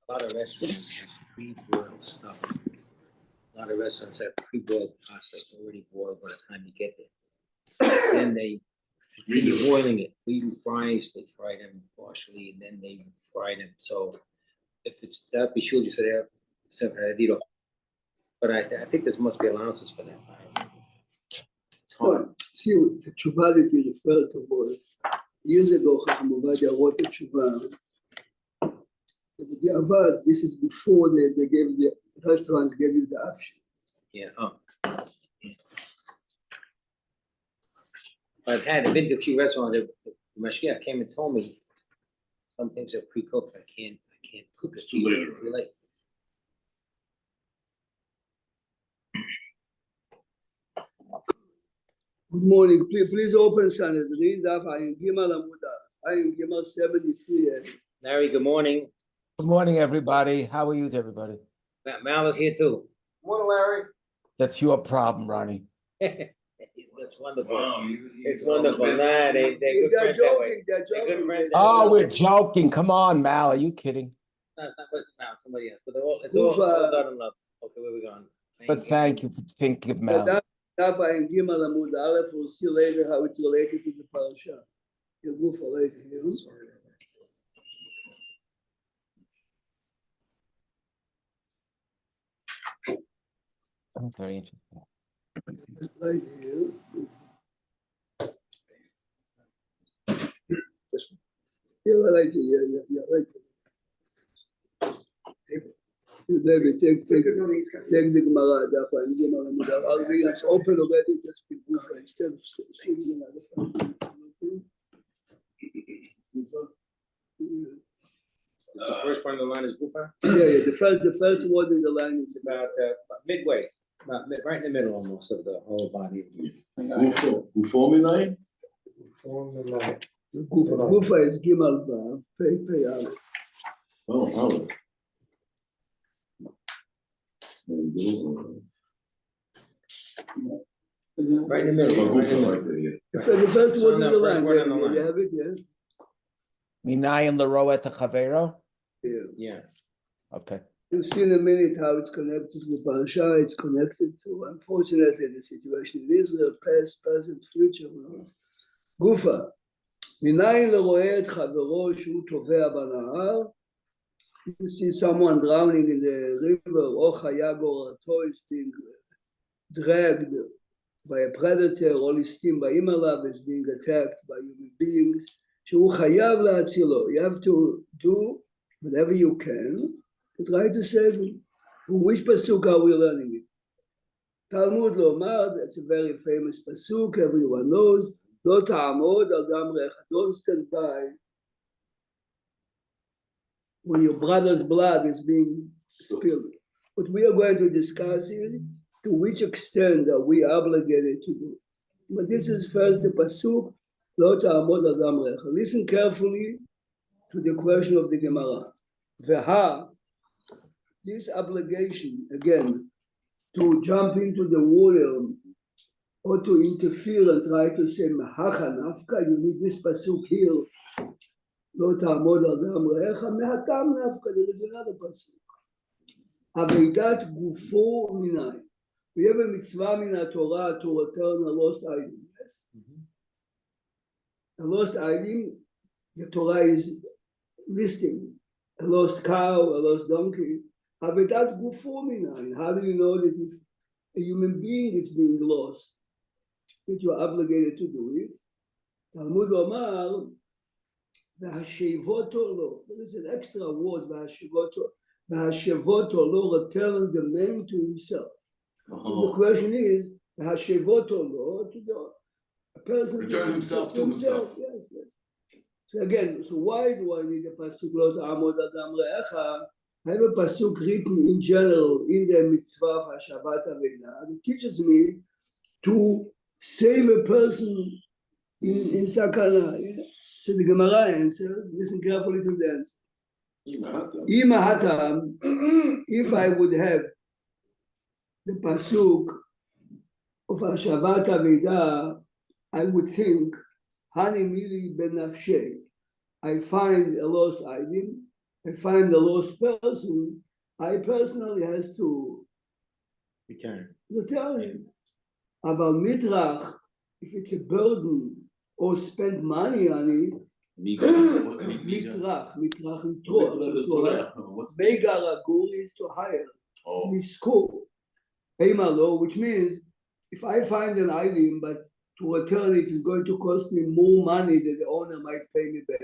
A lot of restaurants have pre-boiled stuff. A lot of restaurants have pre-boiled pasta already boiled by the time you get there. Then they continue boiling it. We do fries, they fry them partially, and then they fry them. So if it's that, be sure you say that. But I think there must be allowances for that. It's hard. See, the tshuva that you referred to was years ago, Chacham Ovadia wrote a tshuva. This is before they gave the restaurants gave you the option. Yeah. Yeah. I've been to a few restaurants. The mashgiach came and told me some things are pre-cooked. I can't cook it. It's too late. Too late. Good morning. Please open Sanhedrin. Daf Ayin Gimel Amud Aleph. Ayin Gimel 73. Larry, good morning. Good morning, everybody. How are you, everybody? Mal is here too. Morning, Larry. That's your problem, Ronnie. That's wonderful. Wow, It's wonderful. Nah, they're good They're friends that way. joking. They're They're good joking. friends that Oh, way. we're joking. Come on, Mal. Are you kidding? No, it's not Mal, somebody else. But it's all done in love. Okay, where we going? But thank you for thinking of Mal. Daf Ayin Gimel Amud Aleph. We'll see later how it's related to the parasha. You'll go for later here. I'm very interesting. Right here. Yeah, right here. Yeah, right here. David, take the Gemara. Daf Ayin Gimel Amud Aleph. I'll read it's open already. Just to move instead of sitting another. The first one in the line is Gufa. Yeah, the first word in the line is About midway, right in the middle almost of the whole body. Ufominai? Gufa is Gimal Vav, Pei Aleph. Oh, Aleph. Right in the middle. The first word in the First line, word in the line. you have it, yeah? Minayin Leroet Chavero? Yeah. Yeah. Okay. You'll see in a minute how it's connected to the parasha, it's connected to, unfortunately, the situation in Israel, past, present, future. Gufa, מנין לרואה את חברו שהוא טובע בנהר? You see someone drowning in the river, או חיה גורלתו is being dragged by a predator, or listim באים עליו is being attacked by human beings, שהוא חייב להצילו. You have to do whatever you can to try to save him. From which pasuk are we learning it? Talmud Lomar, that's a very famous pasuk, everyone knows. לא תעמוד על דם רעך, don't stand by when your brother's blood is being spilled. What we are going to discuss is to which extent are we obligated to do. But this is first the pasuk, לא תעמוד על דם רעך. Listen carefully to the question of the Gemara. Veha, this obligation, again, to jump into the water or to interfere and try to say, Mahacha nafka, you need this pasuk here. Lo ta'amod al dam re'echa, mehatam nafka, there is another pasuk. Aveidat gufo minai. We have a mitzvah min Torah to return a lost item. Yes? A lost item, the Torah is listing. A lost cow, a lost donkey. Aveidat gufo minai. How do you know that if a human being is being lost, that you are obligated to do it? Talmud Omar, v'hashevoto lo. There is an extra word, v'hashevoto lo, return the man to himself. So the question is, v'hashevoto lo, to the person Return himself to himself. Yes. So again, so why do I need a pasuk lo ta'amod adam re'echa? I have a pasuk written in general in the mitzvah of Perashat Vaera. It teaches me to save a person in sakana. So the Gemara answers, listen carefully to the answer. If I would have the pasuk of Perashat Vaera, I would think, Hani mili ben nafshei. I find a lost item, I find the lost person, I personally has to Return. return him. About mitrach, if it's a burden or spend money on it, mitrach in Torah. Begar agur is to hire. Misko. Eimalo, which means if I find an item, but to return it is going to cost me more money than the owner might pay me back.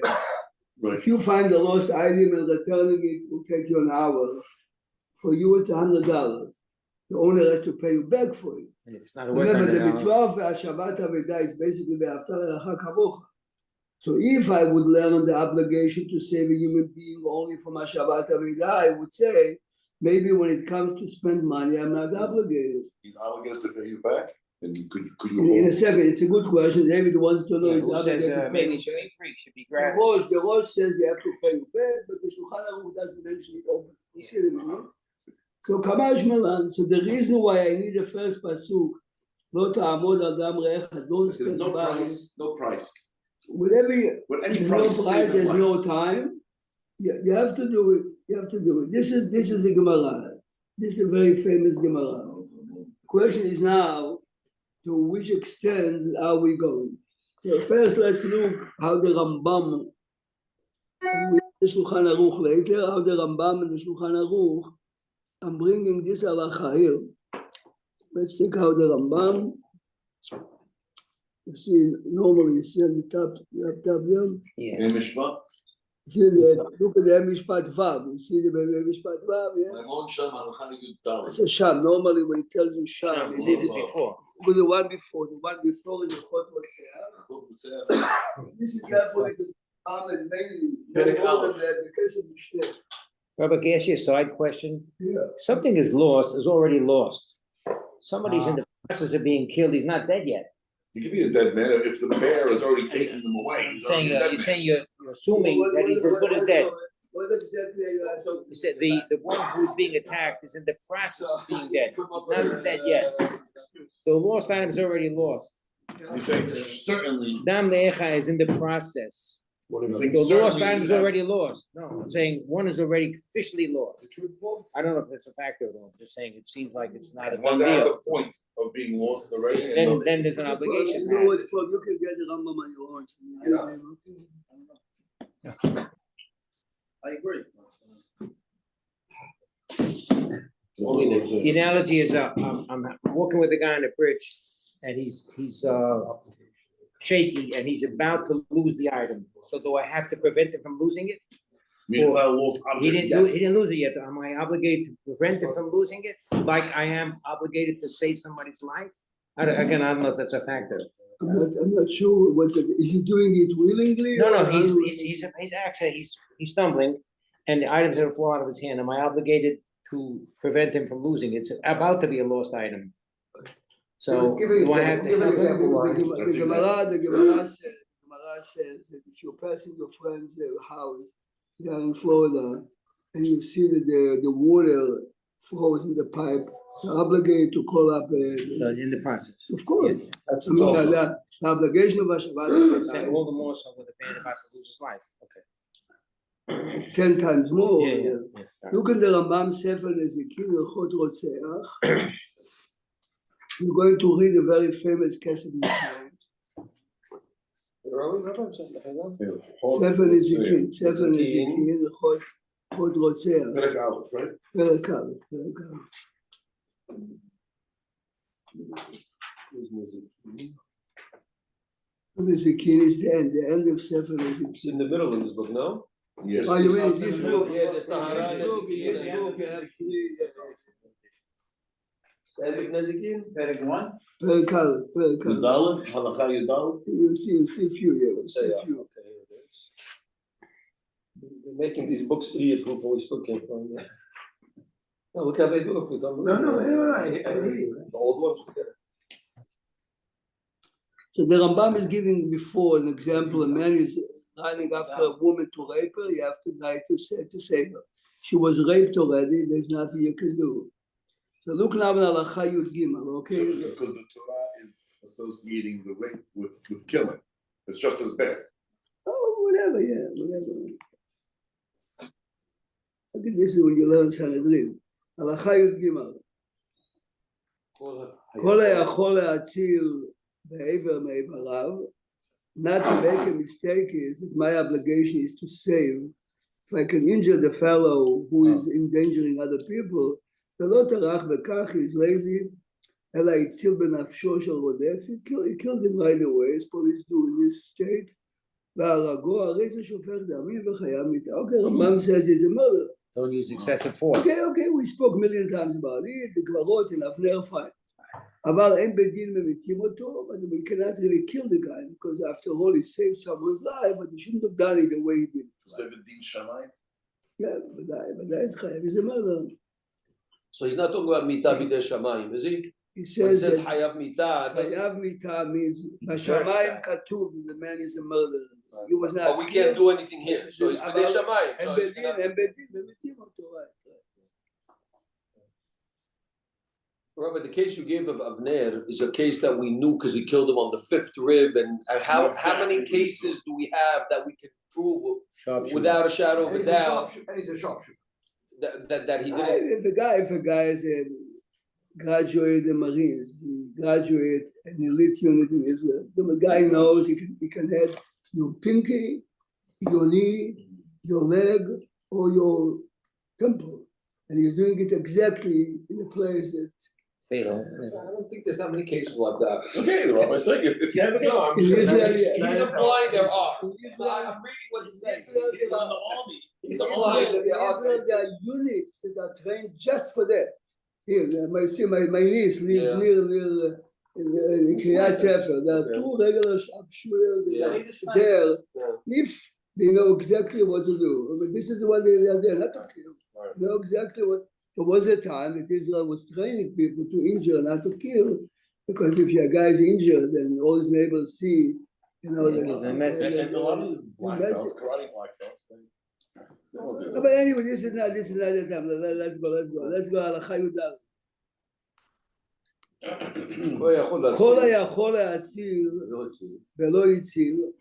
Right. If you find a lost item and returning it will take you an hour, for you it's $100. The owner has to pay you back for it. And if it's not worth Remember, the $100, mitzvah of Shabbat Aveda is basically be'aftar lecha kamocha. So if I would learn the obligation to save a human being only from a Shabbat Aveda, I would say, maybe when it comes to spend money, I'm not obligated. He's obligated to pay you back, and could you In a hold? second, it's a good question. David wants to know yeah, is who obligated says to pay maybe you. it should be free, should be The gratis? Rosh says you have to pay you back, but the Shulchan Aruch doesn't mention it open. You see what I mean? So Kamash Malan, so the reason why I need the first pasuk, לא תעמוד על דם רעך, don't There's spend no money. price, no price. Whatever you, With any there's no price, save price, his there's life. no time. You have to do it. You have to do it. This is a Gemara. This is a very famous Gemara. The question is now, to which extent are we going? So first, let's look how the Rambam and the Shulchan Aruch later, how the Rambam and the Shulchan Aruch. I'm bringing this halacha here. Let's take out the Rambam. You see, normally you see on the top, there. Yeah. In Mishpah, You see look at the Mishpat Vav. You see the Mishpat Vav, yes? Lemon Sham Halacha Yud Dalet. It's a Sham. Normally when it tells you Sham, Sham, it it is is before. with the one before. The one before is the Chot Rosheh. This is carefully the Rambam and mainly Perek more than Aleph. that because of the Mishneh. Rabbi, can I ask you a side question? Yeah. Something is lost, is already lost. Somebody's in the process of being killed, he's not dead yet. You can be a dead man if the bear has already taken them away. You're He's already saying, a dead you're man. saying you're assuming that he's as good as dead. What exactly are you asking? You said the one who's being attacked is in the process of being dead. He's not dead yet. The lost item is already lost. He's saying certainly. Dam le'echa is in the process. He's saying The lost certainly item you is should have- already lost. No, I'm saying one is already officially lost. I don't know if that's a factor or not. I'm just saying it seems like it's not a Once done at deal. the point of being lost already. and Then there's an obligation. You know what, Paul, you can get the Rambam on your own. I agree. The analogy is, I'm walking with a guy on a bridge, and he's shaky, and he's about to lose the item. So do I have to prevent him from losing it? Means it's not a lost He object didn't lose it yet. Am I obligated to prevent him from losing it, like I am obligated to save somebody's life? I don't know if that's a factor. I'm not sure what's it, is he doing it willingly? No, or he's actually, he's stumbling, and the item's gonna fall out of his hand. Am I obligated to prevent him from losing it? It's about to be a lost item. So Give an do I have example, give an to? example. That's The Gemara says that if you're passing your friend's house down in Florida and you see that the water flows in the pipe, you're obligated to call up So in the process. of course. That's I mean, also. the obligation of Say all the more so with the man about to lose his life. Okay. 10 times more. Yeah. Look at the Rambam Sefer Ezekiel Lechot Rotzeach. We're going to read a very famous Kesed Mitzrayim. Sefer Ezekiel Lechot Rotzeach. Perek Aleph, right? Perek Aleph. Ezekiel is the end of Sefer It's Ezekiel. in the middle of this book, no? Yes. Oh, you mean this book? Yeah, there's Tahara, This book, Ezekiel, this book, you have three, Sadiq Nezikin, Perek 1. Perek Aleph. Yudalet, Halacha Yudalet. You see a few here, say, a few. okay, here it is. They're making these books idiot-proof, always still came from there. No, look how they do it for them. I hear you. The old ones, forget it. So the Rambam is giving before an example, a man is running after a woman to rape her, you have to die to save her. She was raped already, there's nothing you can do. So look now in Halacha Yud Gimel, okay? Because the Torah is associating the rape with killing. It's just as bad. Oh, whatever, yeah, whatever. I think this is when you learn Sanhedrin. הלכה י"ג. כל היכול להציל בעבר מאיבריו, not to make a mistake is my obligation is to save. If I can injure the fellow who is endangering other people, זה לא טרח בכך, he's lazy, אלא הציל בנפשו של רודף, he killed him right away, as police do in this state, והרגו, הרי זה שופך דמים וחייב מיתה. Okay, Rambam says he's a murderer. Don't use excessive force. Okay, we spoke a million times about it, בגברות, in אבנר fine. אבל אין בדין ממיתים אותו, but we cannot really kill the guy, because after all, he saved someone's life, but he shouldn't have done it the way he did. זה בדין שמיים? Yeah, ודאי זה חייב, he's a murderer. So he's not talking about מיתה בידי שמיים, is he? He When it says says that חייב מיתה, חייב מיתה means, בשמיים כתוב that the man is a murderer. He was not but we can't do anything here, so it's בידי שמיים. אין So בדין, ממיתים אותו, right. Rabbi, the case you gave of Avner is a case that we knew because he killed him on the fifth rib, and how many cases do we have that we can prove Sharpshooter. without a shadow of a doubt And he's a sharpshooter. that he didn't? If a guy is a graduate in Marines, he graduate an elite unit in Israel, the guy knows he can have your pinky, your knee, your leg, or your temple, and he's doing it exactly in the place that. I don't think there's that many cases like that. Okay, the rabbi saying if you have a gun, he's implying there are. I'm reading what he's saying. He's on the army. He's implying that there are. There are units that are trained just for that. Here, my niece lives near in Kriyat Sefer. There are two regular sharpshooters there. If they know exactly what to do, I mean, this is what they are there, not to kill. They know exactly what. There was a time that Israel was training people to injure, not to kill, because if your guy is injured, then all his neighbors see, you know. It's a message. And a lot of these black belts, karate black belts, No, but anyway, this is not the time. Let's go. הלכה י"ד. כל היכול להציל ולא הציל,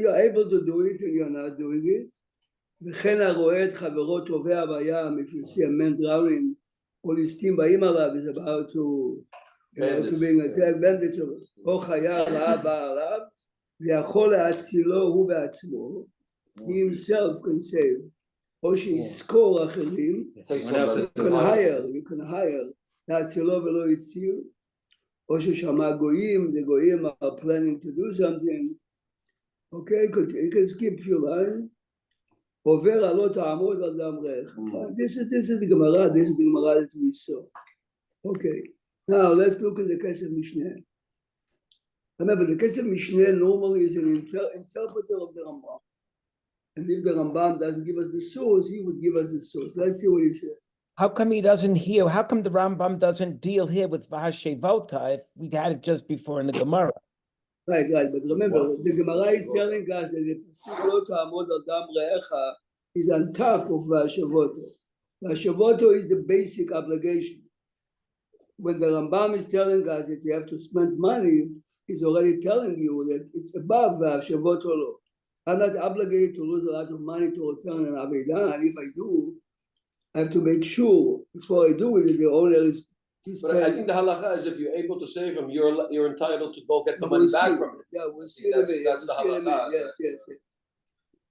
you're able to do it and you're not doing it. וכן הרואה את חברו טובע בים, if you see a man drowning, או ליסטים באים עליו, is about to being attacked, bandits, או חיה רעה באה עליו, ויכול להצילו הוא בעצמו, he himself can save, או שיזכור אחרים, you can hire, להצילו ולא הציל, או ששמע גויים, the גויים are planning to do something, okay, you can skip few lines, עובר על לא תעמוד על דם ריח. This is the Gemara that we saw. Okay, now let's look at the Kesef Mishneh. Remember, the Kesef Mishneh normally is an interpreter of the Rambam. And if the Rambam doesn't give us the source, he would give us the source. Let's see what he says. How come he doesn't hear? How come the Rambam doesn't deal here with Vahashevota if we had it just before in the Gemara? Right, but remember, the Gemara is telling us that the Pasuk lo ta'amod al dam re'echa is on top of Vahashavoto. Vahashavoto is the basic obligation. When the Rambam is telling us that you have to spend money, he's already telling you that it's above Vahashavoto law. I'm not obligated to lose a lot of money to return an Avedah, and if I do, I have to make sure before I do it that the owner is. But I think the halacha is if you're able to save him, you're entitled to go get the money back from him. Yeah, we'll see that's the halacha.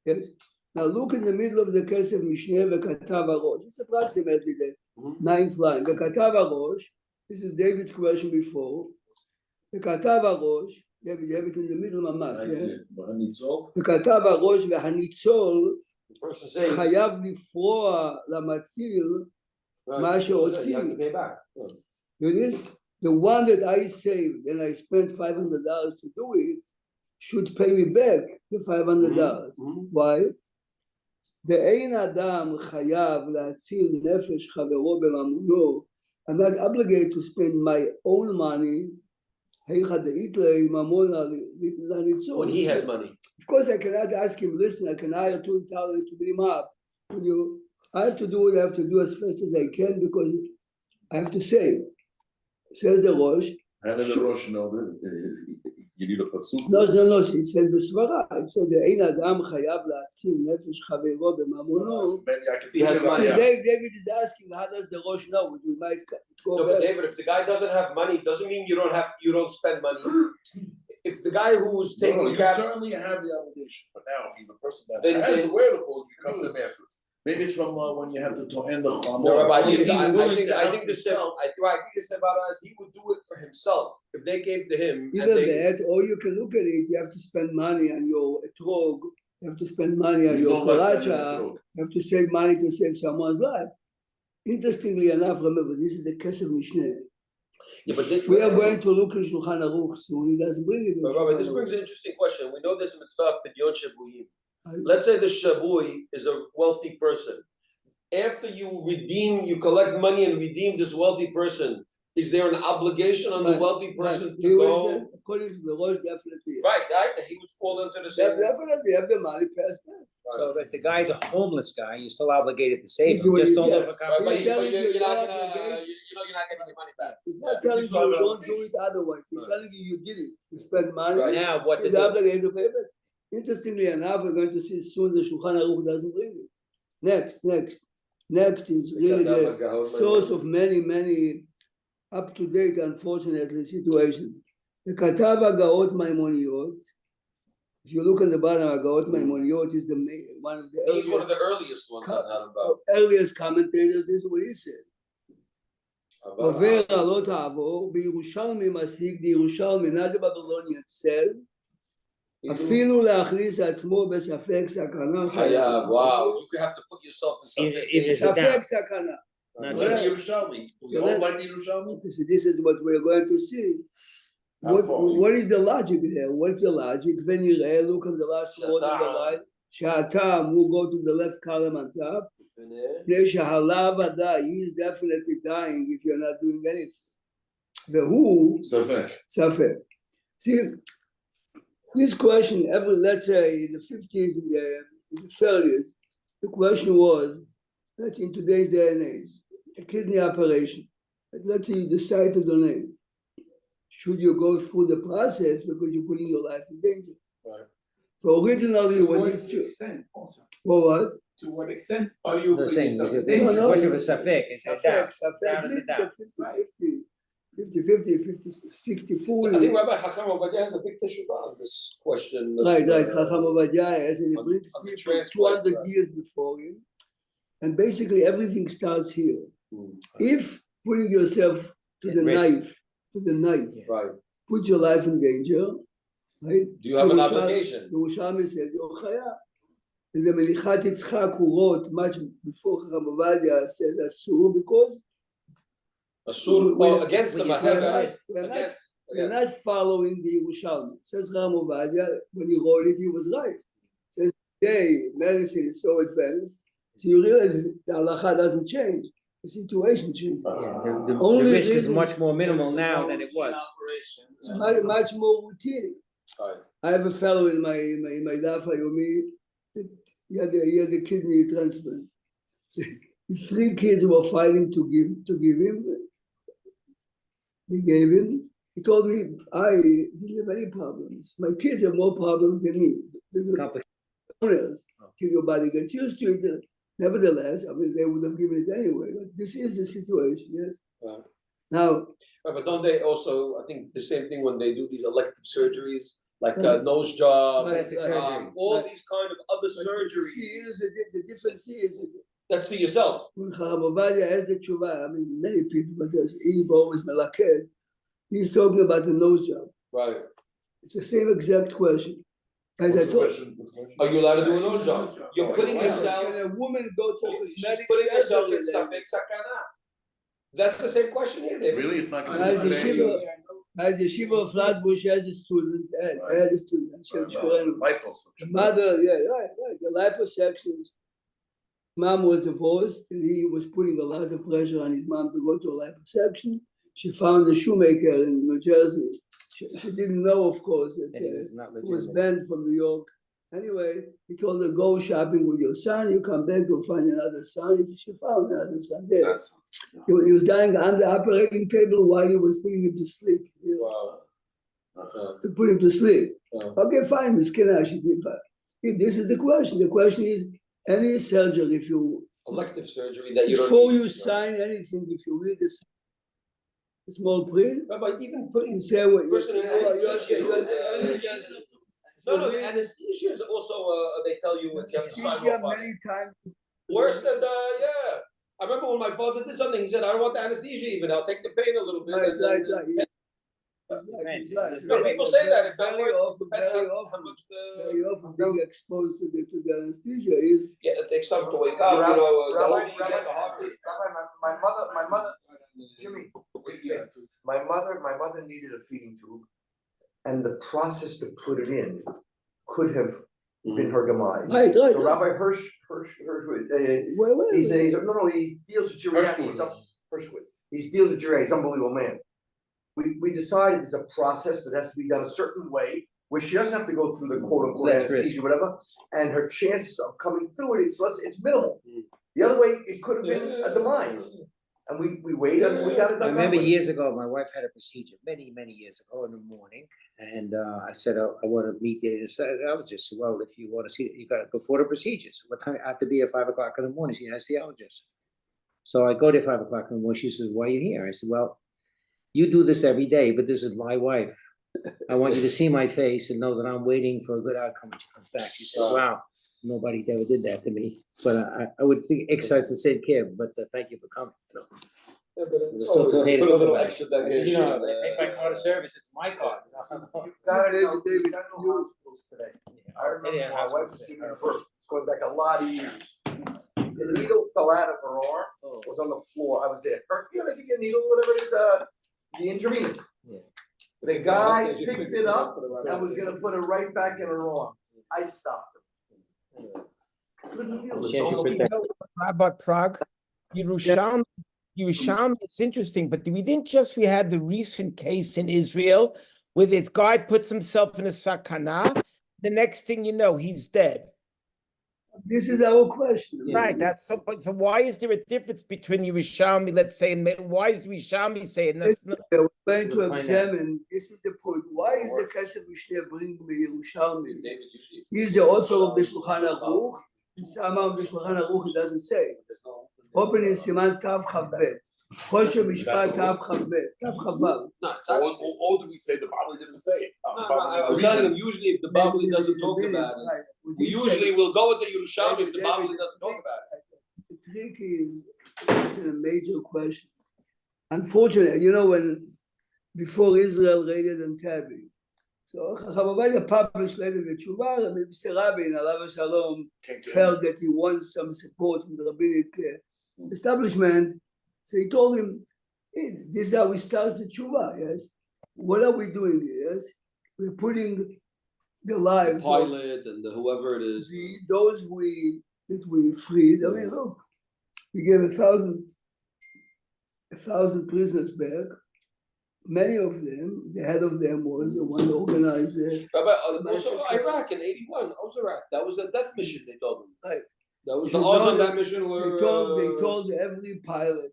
Yes. Now look in the middle of the Kesef Mishneh v'katav harosh. It's approximately the ninth line. V'katav harosh. This is David's question before. V'katav harosh. You have it in the middle of Mamash. V'katav harosh v'hanitzol. חייב לפרוע למציל מה שהוציא. The one that I saved and I spent $500 to do it should pay me back the $500. Why? ואין אדם חייב להציל נפש חברו בממונו. I'm not obligated to spend my own money. When he has money. Of course, I cannot ask him, listen, I can hire 2 Italians to beat him up. I have to do what I have to do as fast as I can because I have to save. Says the Rosh, How did the Rosh know that you need a pasuk? No, it said בסברה, it said, אין אדם חייב להציל נפש חברו בממונו. He has money. See, David is asking, how does the Rosh know? We might go No, but back. David, if the guy doesn't have money, doesn't mean you don't spend money. If the guy who's taking you care, certainly have the obligation, but now if he's a person that Then- has the wherewithal, you come to him afterwards. Maybe it's from when you have to end the chama. no, Rabbi, If he's willing to I help think the himself, Sebara is he would do it for himself. If they came to him, Either and they, that, or you can look at it, you have to spend money on your etrog, you have to spend money on he's your no less than an kolacha, etrog. you have to save money to save someone's life. Interestingly enough, remember, this is the Kesef Mishneh. yeah, but this, We are going to look in Shulchan Aruch soon, he doesn't bring it in But Rabbi, Shulchan this brings Aruch. an interesting question. We know there's a mitzvah of Pidyon Shabuyim. Let's say the Shabui is a wealthy person. After you collect money and redeem this wealthy person, is there an obligation on the Right, wealthy person Right. to He go? will, according to the Rosh, definitely. Right, he would fall into the same. Definitely, have the money passed back. So if the guy's a homeless guy, you're still obligated to save This is him, what just he don't says. overcome. Right, but He's telling you you're not your gonna, obligation. you're not getting your money back. He's not Yeah, telling you still have you an don't do it otherwise. He's Right. telling you did it. You spend money. Right. Now, what to He's do? obligated to pay back. Interestingly enough, we're going to see soon the Shulchan Aruch doesn't bring it. Next is really the source of many up-to-date, unfortunately, situations. The Katav Agaot Maimoniyot. If you look at the bottom, Agaot Maimoniyot is one of the He's one of the earliest ones on Adam earliest commentators. This is what he said. עובר לא תעבור, בירושלמי משיג דירושלמי, not the Babylonian said, אפילו להכניס עצמו בספק סכנה. Wow, you have to put yourself in It is something. a doubt. ספק סכנה. Not Like sure. Yerushalmi. We So all that- like Yerushalmi. This is what we're going to see. How far? What is the logic there? What's the logic? ונראה, look at the last word on the line, שהטעם will go to the left column on top. מפני שהלאו ודאי, he is definitely dying if you're not doing anything. והוא Safek. ספק. See, this question, let's say in the 50s, in the 30s, the question was, let's say in today's day and age, a kidney operation, let's say you decide to donate. Should you go through the process because you're putting your life in danger? Right. So originally, when what this, extent also? well, what? To what extent are you The putting same, yourself in it's danger? a question of a safek, it's a doubt. Safek, Doubt is a this is doubt. 50-50, 60, 40. I think Rabbi Chacham Ovadia has a big teshuvah on this question. Right, Chacham Ovadia, as in he brings on the people transplant, 200 right. years before him, and basically everything starts here. If putting yourself to At the risk. knife, Right. put your life in danger, right? Do you have an Yerushalmi- obligation? Yerushalmi says, you're chayav. And the Melichat Yitzchak, who wrote much before Chacham Ovadia, says asur because Asur, against the when you we're say Mahava. that- not, we're not following the Yerushalmi. Says Chacham Ovadia, when he wrote it, he was right. Says today medicine is so advanced, so you realize the halacha doesn't change. The situation changes. The Only risk is reason- much more minimal now than it was. It's much more routine. Right. I have a fellow in my daf Yomi. He had a kidney transplant. So, 3 kids were fighting to give him. They gave him. He told me, I didn't have any problems. My kids have more problems than me. Complicated. Till your body gets used to it. Nevertheless, I mean, they would have given it anyway. But this is the situation, yes. Right. Now, Right, but don't they also, I think the same thing when they do these elective surgeries, like Right. nose job, Plastic surgery. all Right. these kind of other but surgeries. the difference is That's for yourself. when Chacham Ovadia has the tshuva, I mean, many people, but there's Eve always melaked. He's talking about the nose job. Right. It's the same exact question. As I told, Are you allowed to do a nose job? You're putting can yourself, a woman go to a she's cosmetic putting herself in surgery? safek sakana. That's the same question here, David. Really, it's not As considered a a shiva, as a shiva of Flatbush has a student, had a student. The mother, right. The liposuctions. Mom was divorced, and he was putting a lot of pressure on his mom to go to a liposuction. She found a shoemaker in New Jersey. She didn't know, of course, that And it was not it was legitimate. banned from New York. Anyway, he told her, go shopping with your son, you come back, you'll find another son. She found another son there. That's. He was dying on the operating table while he was putting him to sleep. Wow. To put him to sleep. Wow. Okay, fine, Miss Kenna, she did fine. This is the question. The question is, any surgery, if you, Elective surgery that you don't. before need, you sign anything, if you read this small print, Rabbi, even putting you say what person in anesthesia. No, For the me, anesthesia is also, they tell you what you have to sign anesthesia off on. many times. Worse than yeah. I remember when my father did something, he said, I don't want the anesthesia even, I'll take the pain a little bit. Right, and right, then- right. No, people say that, it's not very worth, often, it depends very how often, much very the, often being exposed to the anesthesia is. yeah, it takes time to wake up, you know, the older you get, the harder. Rabbi, my mother, Jimmy, my mother needed a feeding tube, and the process to put it in could have been her demise. Right, right. So Rabbi Hirsch, he's he deals with geriatrics. Hershowitz. He deals with geriatrics. He's an unbelievable man. We decided there's a process, but it has to be done a certain way, where she doesn't have to go through the quote unquote Less anesthesia, whatever, and her chances of coming through it's minimal. The other way, it could have been a demise. And we waited until we got it I done. remember that way. years ago, my wife had a procedure, many years ago in the morning. And I said, I want to meet the anesthesiologist. Well, if you want to see, you got to go for the procedures. What time? I have to be at 5 o'clock in the morning, see the anesthesiologist. So I go there 5 o'clock in the morning. She says, why are you here? I said, well, you do this every day, but this is my wife. I want you to see my face and know that I'm waiting for a good outcome when she comes back. She said, wow, nobody ever did that to me. But I would think exercise the same care, but thank you for coming. You know. Yeah, but it's We're still always paid put a little about it. extra that I said, you gets, know, if I call the service, it's my card. You've got to know, David, you've got to know hospitals today. I remember my wife was giving birth, it's going back a lot of years. The needle fell out of her arm, was on the floor, I was there, you know, they give you a needle, whatever it is, the intravenous. Yeah. The guy picked it up and was gonna put it right back in her arm, I stopped him. Couldn't feel it. She has to Almost- protect- Rabbi Prague, Yerushalmi, it's interesting, but we had the recent case in Israel where this guy puts himself in a sakana. The next thing you know, he's dead. This is our question. Right, that's so. So why is there a difference between Yerushalmi, let's say, and why is Yerushalmi saying that's not? We're going to We'll find examine, this is the point, why is the Kesef Mishneh bring me Yerushalmi? David usually. He's the author of the Shulchan Aruch, and somehow the Shulchan Aruch it doesn't say. Open in Siman Tav Chav Bet. Choshev Mishpat Tav Chav Bet, Tav Chav Vav. No, Or do we say the Bible didn't say it? I was telling him, usually if the Bible doesn't talk about it, Right. we usually will go with the Yerushalmi if the David, Bible David, doesn't talk about it. The trick is, it's a major question. Unfortunately, you know, when, before Israel raided Entebbe, so Chavav published later the Tshuva, and Mr. Rabin, Alav Shalom, felt that he wants some support from the rabbinic establishment. So he told him, hey, this is how we start the Tshuva, yes? What are we doing here, yes? We're putting the lives of Pilot and whoever it is. those that we freed. I mean, look, we gave 1,000 prisoners back. Many of them, the head of them was the one who organized the Rabbi, also Iraq in '81, Ozark, that was a death mission, they told him. Right. That was You the know Oz on that that mission where. they told every pilot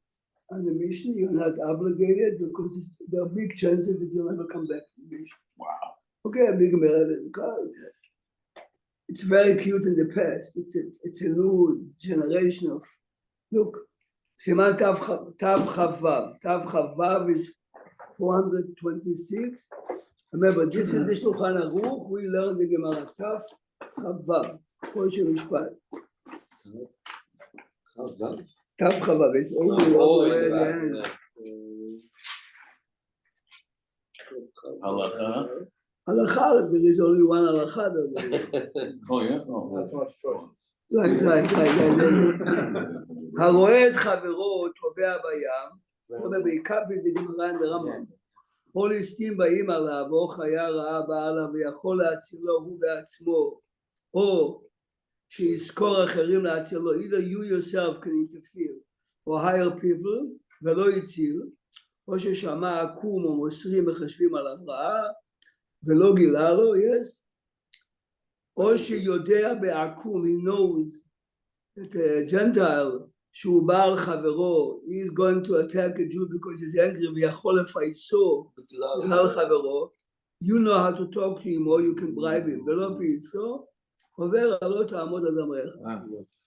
on the mission, you're not obligated because there are big chances that you'll never come back from the mission. Wow. Okay, big it's very cute in the past. It's a new generation of look. Siman Tav Chavav. Tav Chavav is 426. Remember, this is the Shulchan Aruch. We learn the Gemara Tav Chavav. Kosher Mishpat. Tav Chavav. It's all the way at the end. Halacha. Halacha, there is only one halacha. Oh, yeah? Oh. That's much choice. right. הרואה את חברו טובע בים, אומר בעיקר בזה גמרא ברמב"ם. או ליסטים באים עליו, או חיה רעה באה עליו ויכול להצילו הוא בעצמו, או שיזכור אחרים להצילו, either you yourself can interfere, or hire people, ולא יציל, או ששמע עקום או מוסרים מחשבים עליו רעה, ולא גילה לו, yes, או שיודע בעקום, he knows that a Gentile שהוא בא על חברו, he is going to attack a Jew because he's angry ויכול לפייסו בגלל חברו, you know how to talk to him or you can bribe him, ולא פייסו, עובר לא תעמוד על דמך.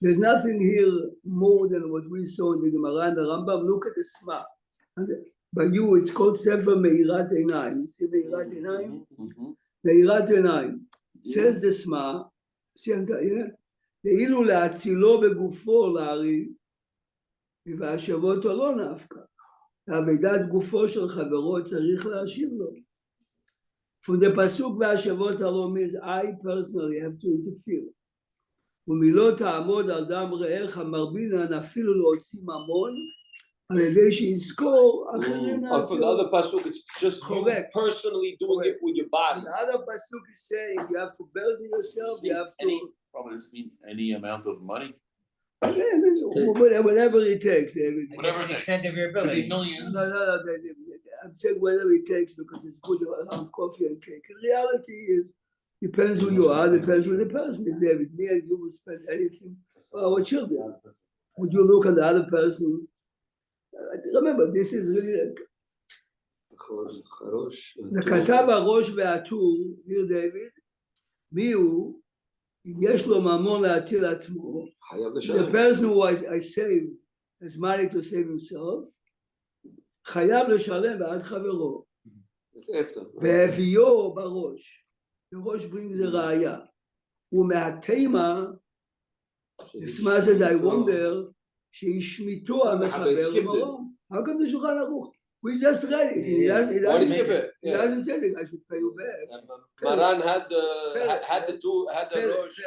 There's nothing here more than what we saw in the Gemara and the Rambam. Look at the Sma. By you, it's called Sefer Meirat Einayim. You see Meirat Einayim? Meirat Einayim. Says the Sma, ואילו להצילו בגופו להריב, והשבותו לא נפקא. אבידת גופו של חברו צריך להשיב לו. From the pasuk והשבות הלא means I personally have to interfere. ומלא תעמוד על דם רעך מרבינן אפילו להוציא ממון על ידי שיזכור אחרים For the לעשו. other pasuk, it's just you Correct. personally doing it with your body. The other pasuk is saying you have to burden yourself, you have to Probably doesn't mean any amount of money. whatever it takes. David. Whatever it The takes. extent of your Could be ability. millions. No, I'm saying whatever it takes because it's good around coffee and cake. In reality is depends who you are, depends who the person is. David, me and you will spend anything for our children. Would you look at the other person? Remember, this is really לכתב הראש והטור, here David, מי הוא? אם יש לו ממון להציל עצמו, the person who I save has money to save himself, חייב לשלם בעד חברו. והביאו בראש, בראש brings the ראיה, ומהתימה, the Sma says, I wonder, שישמיטו המחבר במרום. How come the Shulchan Aruch? We just read it. He doesn't say that I should pay you back. Maran had the rosh.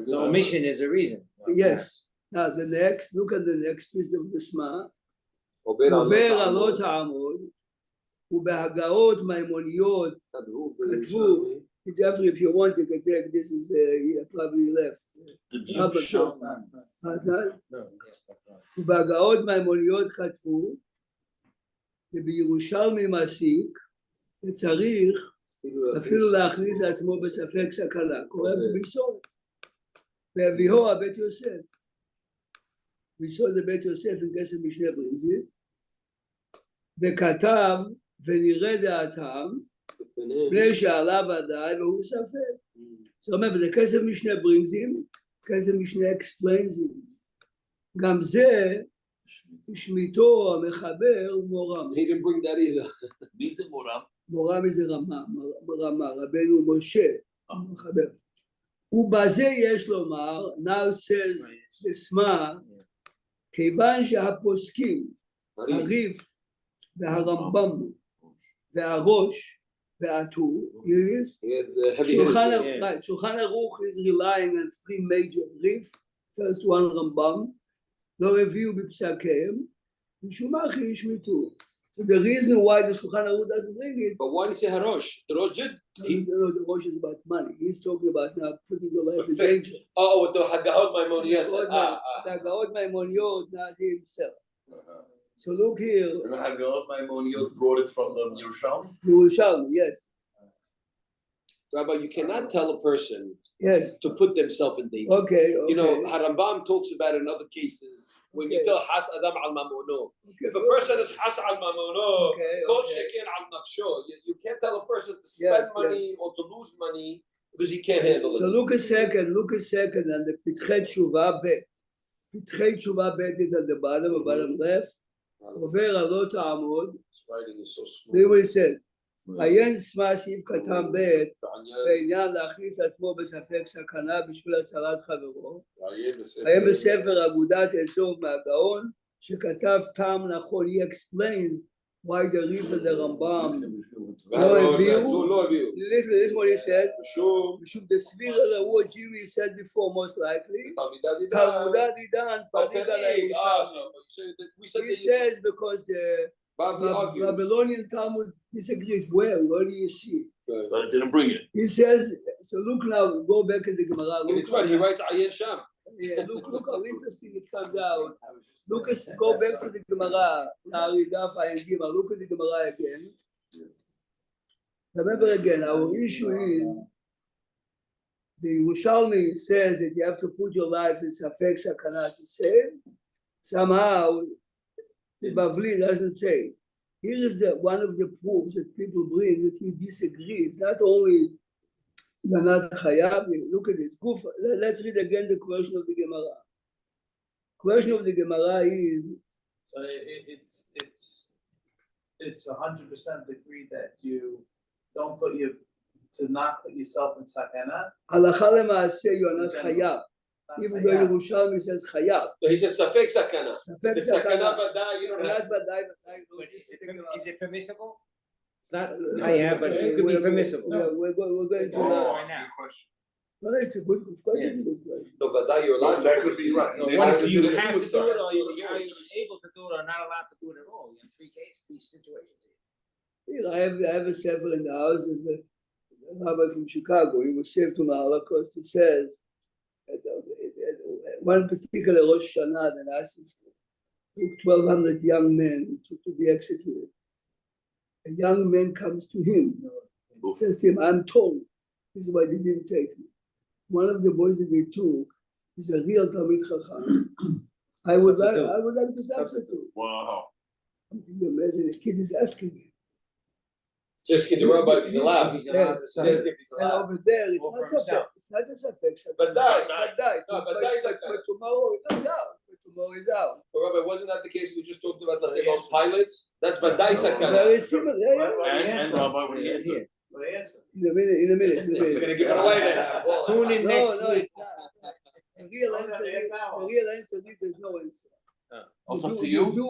The omission is a reason. Yes. Now the next, look at the next piece of the Sma. עובר עלות העמוד, ובהגאות מימוניות כתבו, Jeffrey, if you want, you can take this. Is probably left. ובהגאות מימוניות כתבו, ובירושלמי מעסיק, וצריך אפילו להכניס לעצמו בספק סכנה, קורא ביסוד, והביאו הבית יוסף. ביסוד זה בית יוסף עם כסף משנה ברנזית, וכתב ונראה דעתם, בני שעלה ודאי והוא ספק. זאת אומרת, זה כסף משנה ברינגזים, כסף משנה אקספליינזים. גם זה, תשמיטו המחבר מורם. He didn't bring that either. מי זה מורם? מורם זה רמה, רבנו משה, המחבר. ובזה יש לומר, now says the Sma, כיוון שהפוסקים, הריף והרמב"ם והראש, והטור, שולחן ערוך is relying on three major ריף, first one רמב"ם, לא הביאו בפסקיהם, משום מה ישמיטו. So the reason why the Shulchan Aruch doesn't bring it. But why do you say Harosh? The Rosh did. No, the Rosh is about money. He's talking about now putting your life in danger. Oh, with the Hagahot Maimoniyot. The Hagahot Maimoniyot, not himself. So look here. And Hagahot Maimoniyot brought it from the Yerushalmi, yes. Rabbi, you cannot tell a person Yes. to put themselves in danger. Okay. You know, Harambam talks about in other cases when you tell Has Adam al Mamono. If a person is Has al Mamono, Kol Shekin al Nafsho, you can't tell a person to spend money or to lose money because he can't handle it. So look a second, and the Pitchet Shuvah Bet. Pitchet Shuvah Bet is at the bottom left. Over Alot Amod. This writing is so smooth. They will say, עיין סמה סעיף קטן ב' בעניין להכניס עצמו בספק סכנה בשביל הצלת חברו. עיין בספר אגודת אסוב מהגאון שכתב טעם נכון. He explains why the Rif and the Rambam לא הביאו. This is what he said. משום דסביר על what Jimmy said before most likely. תלמודה דידן פליג על הירושלמי. He says because the Babylonian Talmud disagrees. Where do you see? But it didn't bring it. He says, so look now, go back in the Gemara. It's right, he writes Ayin Sham. Yeah, look how interesting it comes out. Look, go back to the Gemara. Look at the Gemara again. Remember again, our issue is the Yerushalmi says that you have to put your life in Safek Sakana to save. Somehow, the Bavli doesn't say. Here is one of the proofs that people bring that he disagrees. Not only you're not Chayav, look at this. Let's read again the question of the Gemara. Question of the Gemara is. So it's 100% agreed that you don't to not put yourself in sakana. Halacha lema'aseh, you are not Chayav. Even though Yerushalmi says Chayav. So he said Safek Sakana. Safek The Sakana Sakana. Vada, you don't have. Is it permissible? It's not, but it could be permissible. We're going to Why not? No, it's a good question. It's a good question. No, Vada, you're allowed. That could be right. No, They what want if to you consider have to do suicide. it, or are you able to do it, or not allowed to do it at all? You have three situations. I have a sefer in the house of a rabbi from Chicago. He was saved from the Holocaust. It says one particular Rosh Hashanah, the Nazis took 1,200 young men to be executed. A young man comes to him, says to him, "I'm told this is why they didn't take me. One of the boys that they took is a real Talmid Chacham. I would like to substitute." Wow. Can you imagine a kid is asking him? Just get the rabbi if he's allowed. He's allowed to Just substitute. if he's And allowed. over there, it's Or not for suffix. It's not a suffix. But die. But No, but die is like but tomorrow is out. But tomorrow is out. But Rabbi, wasn't that the case we just talked about, let's say, those pilots? That's Vada Sakana. Very similar. And Rabbi, what do you answer? What answer? In a minute. He's gonna give it away then. Well, Tune in No, next no, week. it's not. The real answer is there's no answer. It's up to You you. do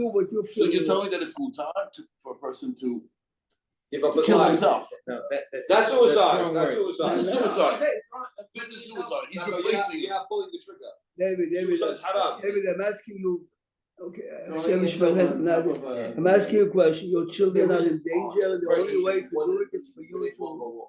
what you feel. So you're telling me that it's mutar for a person to give up his kill life. himself? No, that's That's suicide. strong That's words. suicide. This is suicide. Okay, This is suicide. He's No, replacing you're you. not pulling the trigger. David, Suicide's haram. I'm asking you. Okay, Hashem Yishmarech, I'm asking you a question. Your children are in danger. The only way to do it is for you to.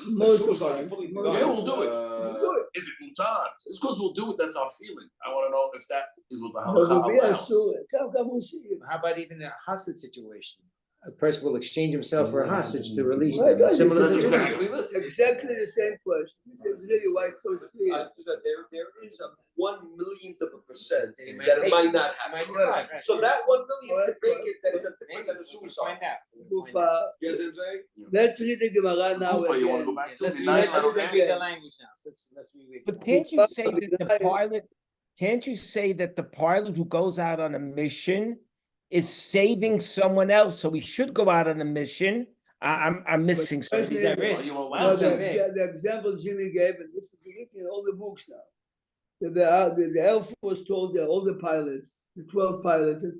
Most of Suicide, us. you're pulling the most gun. of We'll do it. us do it. Is it mutar? It's because we'll do it. That's our feeling. I want to know if that is what the No, halacha be allows. assured. Come, we'll see it. How about even a hostage situation? A person will exchange himself for a hostage to release Right, them. right, Similar this is situation. exactly this. Exactly the same question. This is really why it's so serious. There is a 1/1,000,000% They might that it take might it. not Might happen. survive, right. So that 1,000,000 could make it that it's a different than a We'll suicide. find out. Gufa, You know what I'm saying? let's read the Gemara So now Kufa, you want to go again. back to Let's it? read Now it. you let Let's him read in? the language now. Let's reread. But can't you say that the pilot who goes out on a mission is saving someone else? So he should go out on a mission. I'm missing something. He's at Are risk. you No, allowed to? the example Jimmy gave, and this is written in all the books now. That the Air Force told all the pilots, the 12 pilots that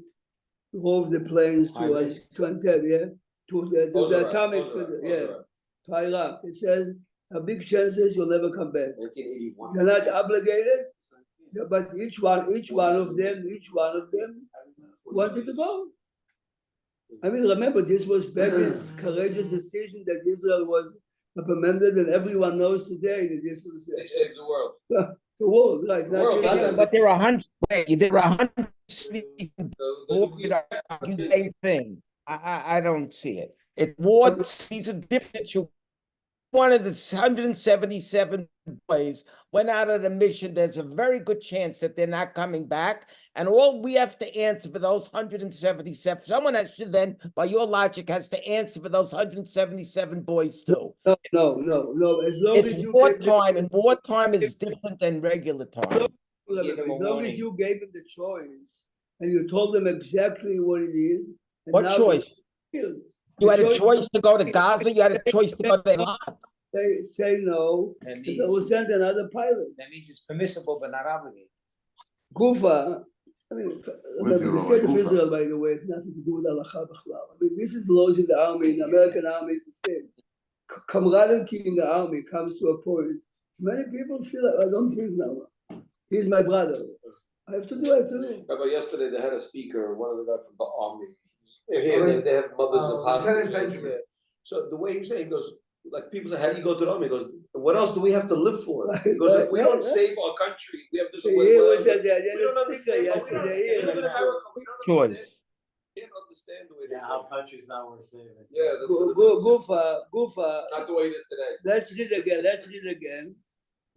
drove the planes to Antalya, to the atomic, to Iraq. It says, a big chances you'll never come back. 1981. You're not obligated, but each one of them wanted to go. I mean, remember, this was Begin's courageous decision that Israel was implemented, and everyone knows today that this was They saved the world. the world, right? The world, Not not just- But there are 100 The same thing. I don't see it. These are different. One of the 177 boys went out on a mission. There's a very good chance that they're not coming back. And all we have to answer for those 177, someone actually then, by your logic, has to answer for those 177 boys too. No. As long It's as you wartime, and wartime is different than regular time. Give him a as long as warning. you gave them the choice and you told them exactly what it is. and What now choice? they- You had a choice to go to Gaza, you had a choice to go to Iraq. Say no, That they means, will send another pilot. it's permissible but not obligated. Gufa, I mean, remember, your the state of Gufa? Israel, by the way, has nothing to do with Halacha B'chlal. I mean, this is laws in the army, in the American army is the same. Camaraderie in the army comes to a point. Many people feel like, I don't think now. He's my brother. I have to do it. Rabbi, yesterday they had a speaker, one of the guys from the army. Here they have mothers of hostages. Lieutenant Benjamin. So the way he was saying, he goes, like people say, how do you go to the army? He goes, what else do we have to live for? He goes, if we don't save our country, we have to. He was at We don't the understand. yesterday. We live in America. We don't Choice. understand. can't understand the way Yeah, this. our country's not worth saving. Yeah, that's Gufa. not the way it is today. Let's read again.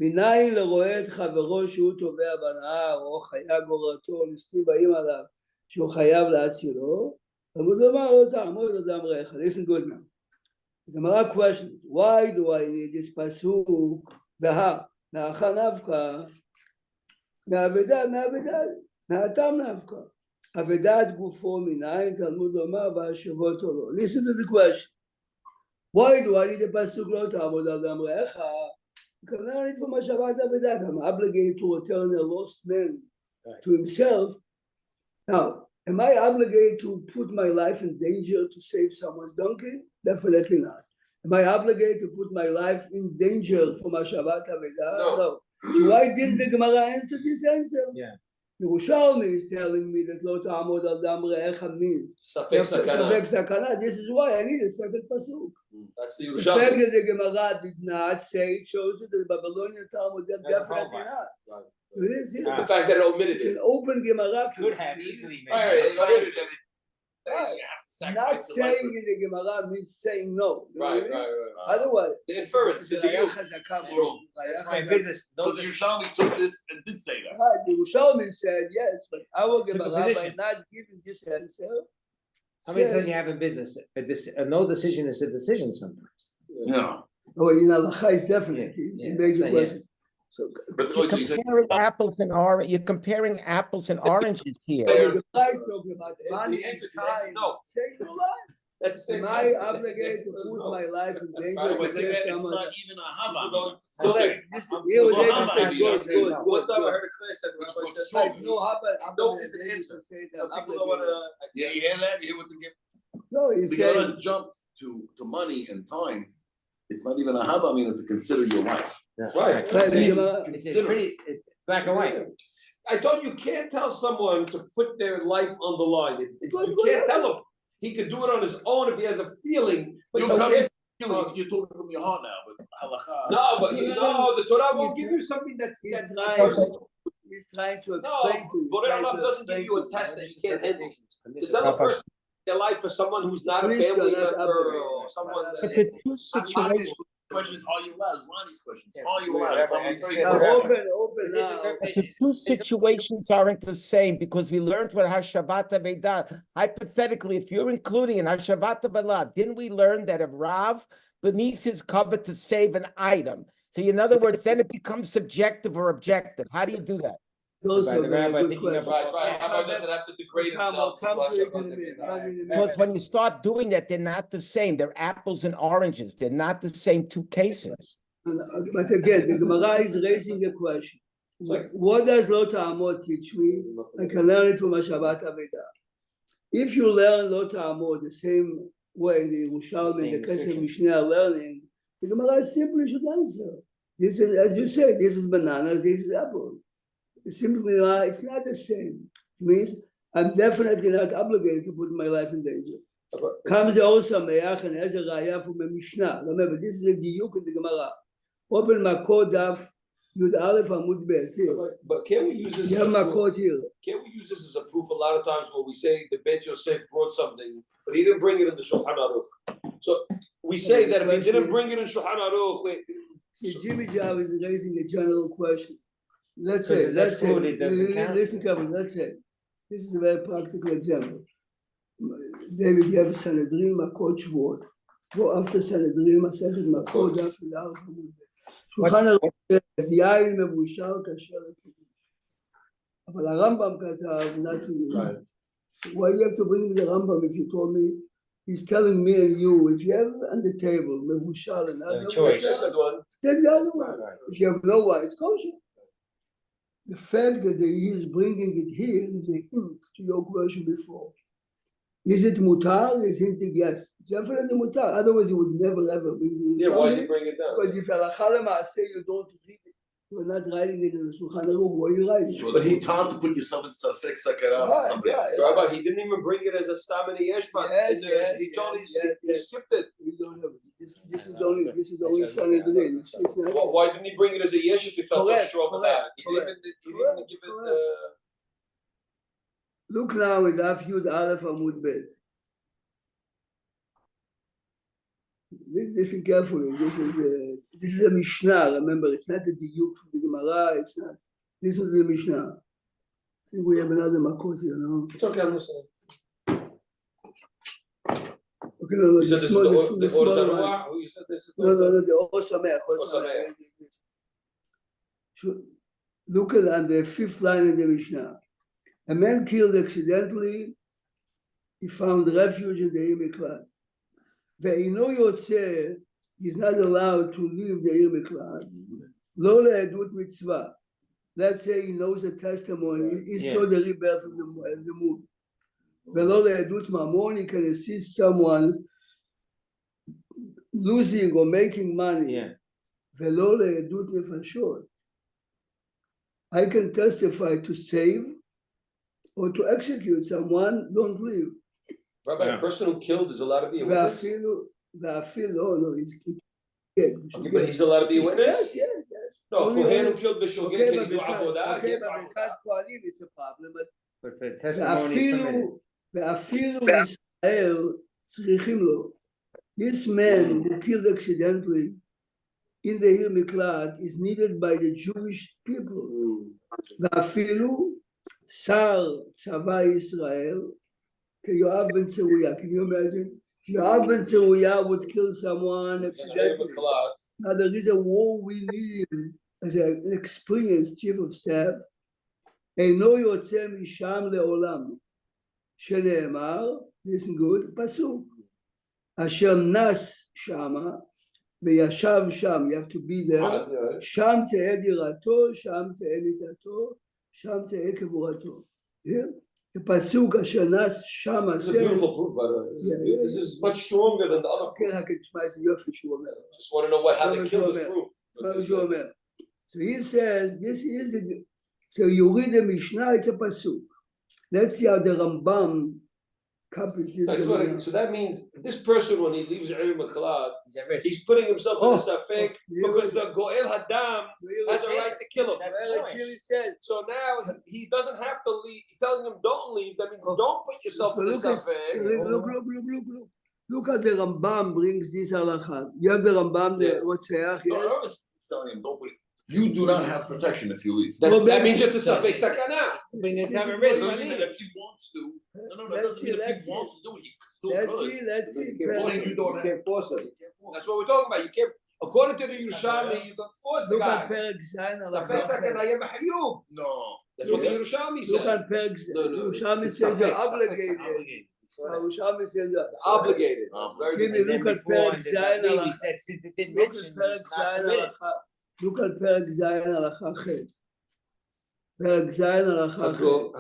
מניין לרואה את חברו שהוא תובע בנהר או חיה גורלתו נסתים באים עליו שהוא חייב להצילו, תלמוד לומר לא תעמוד אדם רעך. Listen good now. The Gemara questions, why do I need this pasuk? מהאכל נפקא, מהטעם נפקא. אבדת גופו מניין, תלמוד לומר והשבות לו. Listen to the question. Why do I need the pasuk לא תעמוד אדם רעך? I'm obligated to return a lost man to himself. Now, am I obligated to put my life in danger to save someone's donkey? Definitely not. Am I obligated to put my life in danger for Mashavat Avedah? No. So why didn't the Gemara answer this answer? Yeah. Yerushalmi is telling me that Lo Ta'amod Adam Re'echa means Safek sakana. Safek sakana. This is why I need a second pasuk. That's the The fact Yerushalmi. that the Gemara did not say it shows you that the Babylonian Talmud did That's a definitely fallback. not. It is here. The fact that it omitted It's it. an open Gemara. Could have easily All made right, it. it omitted it. Right. You have to Not sacrifice the life saying in the Gemara means saying no. You know Right, what I right, mean? right. Otherwise, The inference, the Raya diuk. Chazaka True. Bo- Raya That's my Chazaka- business. But Those the are- Yerushalmi took this and did say that. Right, the Yerushalmi said yes, but our Took a Gemara by position. not giving this answer. How many said- times you have in business? A no decision is a decision sometimes. Yeah. Oh, in Allah is definitely Yeah, it makes so, a yeah. question. So But You're also you said, comparing apples and orange. You're comparing apples and oranges here. the Gemara is talking about The money answer and to that is time. no. Save your life. That's the same Am I concept. obligated to The answer is put no. my life in danger? Right, so by to saying save that it's someone not else? even a People haba. don't- So Still that- say, this- I'm- here was Well, able Hama, to maybe, good, you know, good, One time I good. heard a class that Which Rabbi was said, strong. Like, no, Haba- no Haba is the is able answer. to say that people obligated. don't wanna. Yeah, you hear that? You hear what the No, he The said, Gemara jumped to money and time. It's not even a haba, I mean, to consider your life. Right. right, the Gemara- It's pretty, it's black and white. I thought you can't tell someone to put their life on the line. But You what can't happened? tell him. He could do it on his own if he has a feeling, but You you come can't. You're talking from your heart now, but halacha. No, but No, the Torah won't he's give you something that's he's that trying- personal. He's trying to No, explain to you. Borei trying Olam to doesn't give explain you a to test that you can't handle. To tell Rabbi. a person their life for someone who's not a Please do family not member obligated. or someone But that But the is. two I'm not situations, Questions, are you allowed? Ronnie's questions, Yeah, are you wait, allowed? Rabbi, Somebody I tell just you said- Now, that. open This now. interpretation the two is- situations aren't the same because we learned what Hashavat Avedah. Hypothetically, if you're including in Hashavat Avedah, didn't we learn that if Rav beneath his cover to save an item? So in other words, then it bemes subjective or objective. How do you do that? It's also the a very rabbi good thinking question. about- Right, Rabbi doesn't have to degrade himself. Come to to it in a Shabbat minute, Aveda. come in a minute. Because when you start doing that, they're not the same. They're apples and oranges. They're not the same two cases. But again, the Gemara is raising a question. like- What does Lo Ta'amod teach me? I can learn it from Hashavat Avedah. If you learn Lo Ta'amod the same way the Yerushalmi Same and the Kesef restriction. Mishnah are learning, the Gemara simply should answer. This is, as you say, this is bananas, this is apples. It's simply not, it's not the same. It means I'm definitely not obligated to put my life in danger. Comes the Or Sameach and has a raya from a Mishnah. Remember, this is a diuk in the Gemara. Open Makot Daf Yud Aleph Amud Bet. Here. But can't we use this? You as have a proof? Makot here. Can't we use this as a proof a lot of times when we say the Bet Yosef brought something, but he didn't bring it in the Shulchan Aruch. So we say that if he didn't bring it in Shulchan Aruch, See, Jimmy Job is raising a general question. Let's Because say, it's let's say, excluded, doesn't count. listen, Kevin, let's say, this is a very practical example. David, you have a Sanhedrin, Makot Shvuot. Go after Sanhedrin, Masechet Makot Daf Yud Aleph Amud Bet. Shulchan Aruch says, יין מבושל כשר לקידוש. אבל הרמב"ם כתב, not to you. Why you have to bring me the Rambam if you told me, he's telling me and you, if you have on the table, מבושל and not choice. מבושל, take the other one. If you have no one, it's kosher. The fact that he is bringing it here is a hint to your question before. Is it mutar? Is hinting yes. Definitely mutar. Otherwise, he would never ever bring it. yeah, why is he bringing it down? Because if halacha l'maaseh you don't read it, you're not writing it in the Shulchan Aruch. What are you writing? But he taught to put yourself in safek sakara for Right, somebody else. So Rabbi, he didn't even bring it as a stam in the Yeshman. Yes, He totally yes, he yes. skipped it. We don't have it. This is only Sanhedrin. It's not- Why didn't he bring it as a yesh if he felt so Correct, strong about it? correct, He didn't even give it. Look now at Daf Yud Aleph Amud Bet. Listen carefully. This is a Mishnah. Remember, it's not a diuk from the Gemara. It's not. This is the Mishnah. I think we have another makot here, no? It's okay, I'm listening. Okay, no, You said this is the small Or one. Zarua? Who you said this is the No, the Or Sameach. Look at the fifth line in the Mishnah. A man killed accidentally. He found refuge in the Ir Miklat. Ve'ino yotze, he's not allowed to leave the Ir Miklat. Lo le'edut mitzvah. Let's say he knows the testimony. He saw the rebirth of the moon. Ve'lo le'edut mamon, he can assist someone losing or making money. Ve'lo le'edut nefashot. I can testify to save or to execute someone, don't leave. Rabbi, a person who killed is allowed to be a witness? No, he's dead. Okay, but he's allowed to be a witness? Yes. No, Kohen who killed Bishogeg, can he do avodah? Okay, but because Kohanim it's a problem, But the testimony is permitted. ואפילו ישראל צריכים לו. This man who killed accidentally in the Ir Miklat is needed by the Jewish people. ואפילו שר צבא ישראל כיואב בן צרויה. Can you imagine? Yoav ben Zeruiah would kill someone accidentally. Now there is a war we need him as an experienced chief of staff. אינו יוצא משם לעולם. שנאמר, listen good, פסוק. אשר נס שמה וישב שם, you have to be there. שם תהא דירתו, שם תהא מיטתו, שם תהא קבורתו. The pasuk asher nas shama. It's a beautiful proof, by the way. This is much stronger than the other proof. Just want to know how they killed this proof. So he says, this is the. So you read the Mishnah, it's a pasuk. Let's see how the Rambam couples this. So that means this person, when he leaves Ir Miklat, he's putting himself in a safek because the Goel Hadam has a right to kill him. So now he doesn't have to leave. Telling him don't leave, that means don't put yourself in a safek. Look at the Rambam brings this halakha. You have the Rambam, the Rotzeach, No, it's telling him don't put it. You do not have protection if you leave. That means it's a safek sakana. Doesn't mean that if he wants to. No, that doesn't mean if he wants to do it, he still could. Let's see. You can't force it. That's what we're talking about. You can't, according to the Yerushalmi, you can force the guy. Safek sakana yem hayub. No. That's what the Yerushalmi says. Look at Perek Yerushalmi says you're obligated. Yerushalmi says you're Obligated. Jimmy, look at Perek Zayin He said, since it didn't mention, it's not permitted. Look at Perek Zayin Halacha Chet. Perek Zayin Halacha Chet.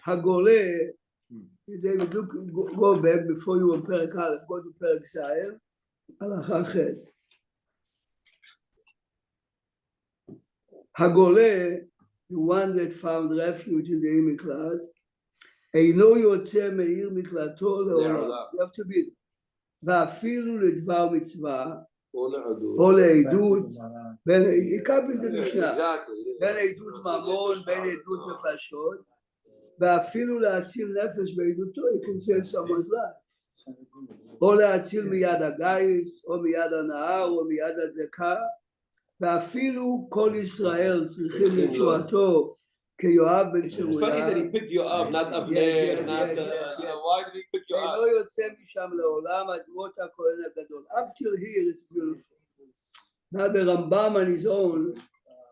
Hagoleh. David, look, go back before you were Perek Aleph. Go to Perek Zayin Halacha Chet. Hagoleh, the one that found refuge in the Ir Miklat, אינו יוצא מעיר מקלטו לעולם. You have to be. ואפילו לדבר מצווה, או לעדות, he copies the משנה, בין עדות ממון, בין עדות נפשות, ואפילו להציל נפש בעדותו, he can save someone's life. או להציל מיד הגיס, או מיד הנהר, או מיד הדלקה, ואפילו כל ישראל צריכים לתשועתו, כיואב בן צרויה. It's funny that he picked Yoav, not Avner, why did he pick Yoav? אינו יוצא משם לעולם, אדמות הכהן הגדול. Up till here it's beautiful. Now the Rambam on his own,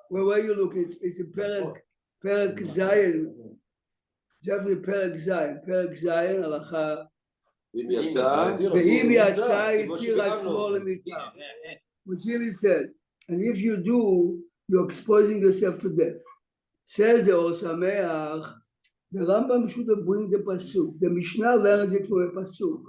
where you look, it's a Perek Zayin. Jeffrey Perek Zayin, הלכה. ואם יצא התיר עצמו למיתה. What Jimmy said, and if you do, you're exposing yourself to death. Says the Or Sameach, the Rambam should have bring the pasuk. The Mishnah learns it from a pasuk.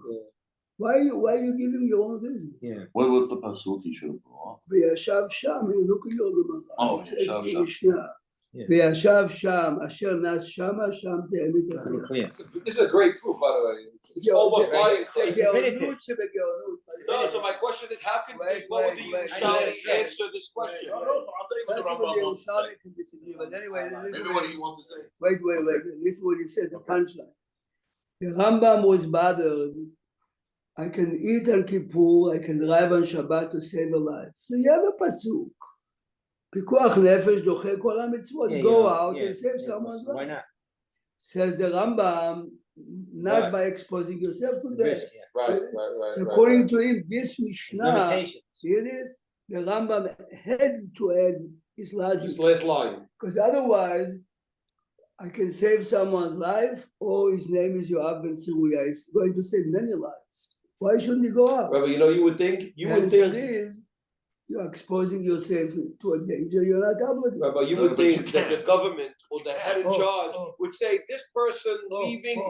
Why are you giving your own reason? What's the pasuk you should have brought? וישב שם, look at your Gemara. Oh, It says ישב in שם. Mishnah. וישב שם, אשר נס שמה, שם תאם את Pretty הכוח. clear. This is a great proof, by the way. It's Yeah, almost yeah. lying. גאונות שבגאונות. No, so my question is, how can Wait, what would the wait, wait. Yerushalmi answer this question? No, no, I'll tell you what the That's what the Rambam wants to say. Yerushalmi can disagree, but anyway, Maybe listen, what he wants to say. wait, this is what he said, the punchline. The Rambam was bothered. I can eat on Kippur, I can drive on Shabbat to save a life. So you have a pasuk. פיקוח נפש דוחה כל המצוות. Go out and save someone's Why life. not? Says the Rambam, not Right. by exposing yourself to The death. risk, yeah. Right. So according to him, this There's Mishnah, limitations. here it is, the Rambam had to add his logic. This last line. Because otherwise, I can save someone's life, or his name is Yoav Ben Tzeruya. He's going to save many lives. Why shouldn't he go out? Rabbi, you would think, The answer is, you're exposing yourself to a danger you're not obligated. Rabbi, you No, would but you think that the can't. government or the head in Oh, charge oh. would say, this person leaving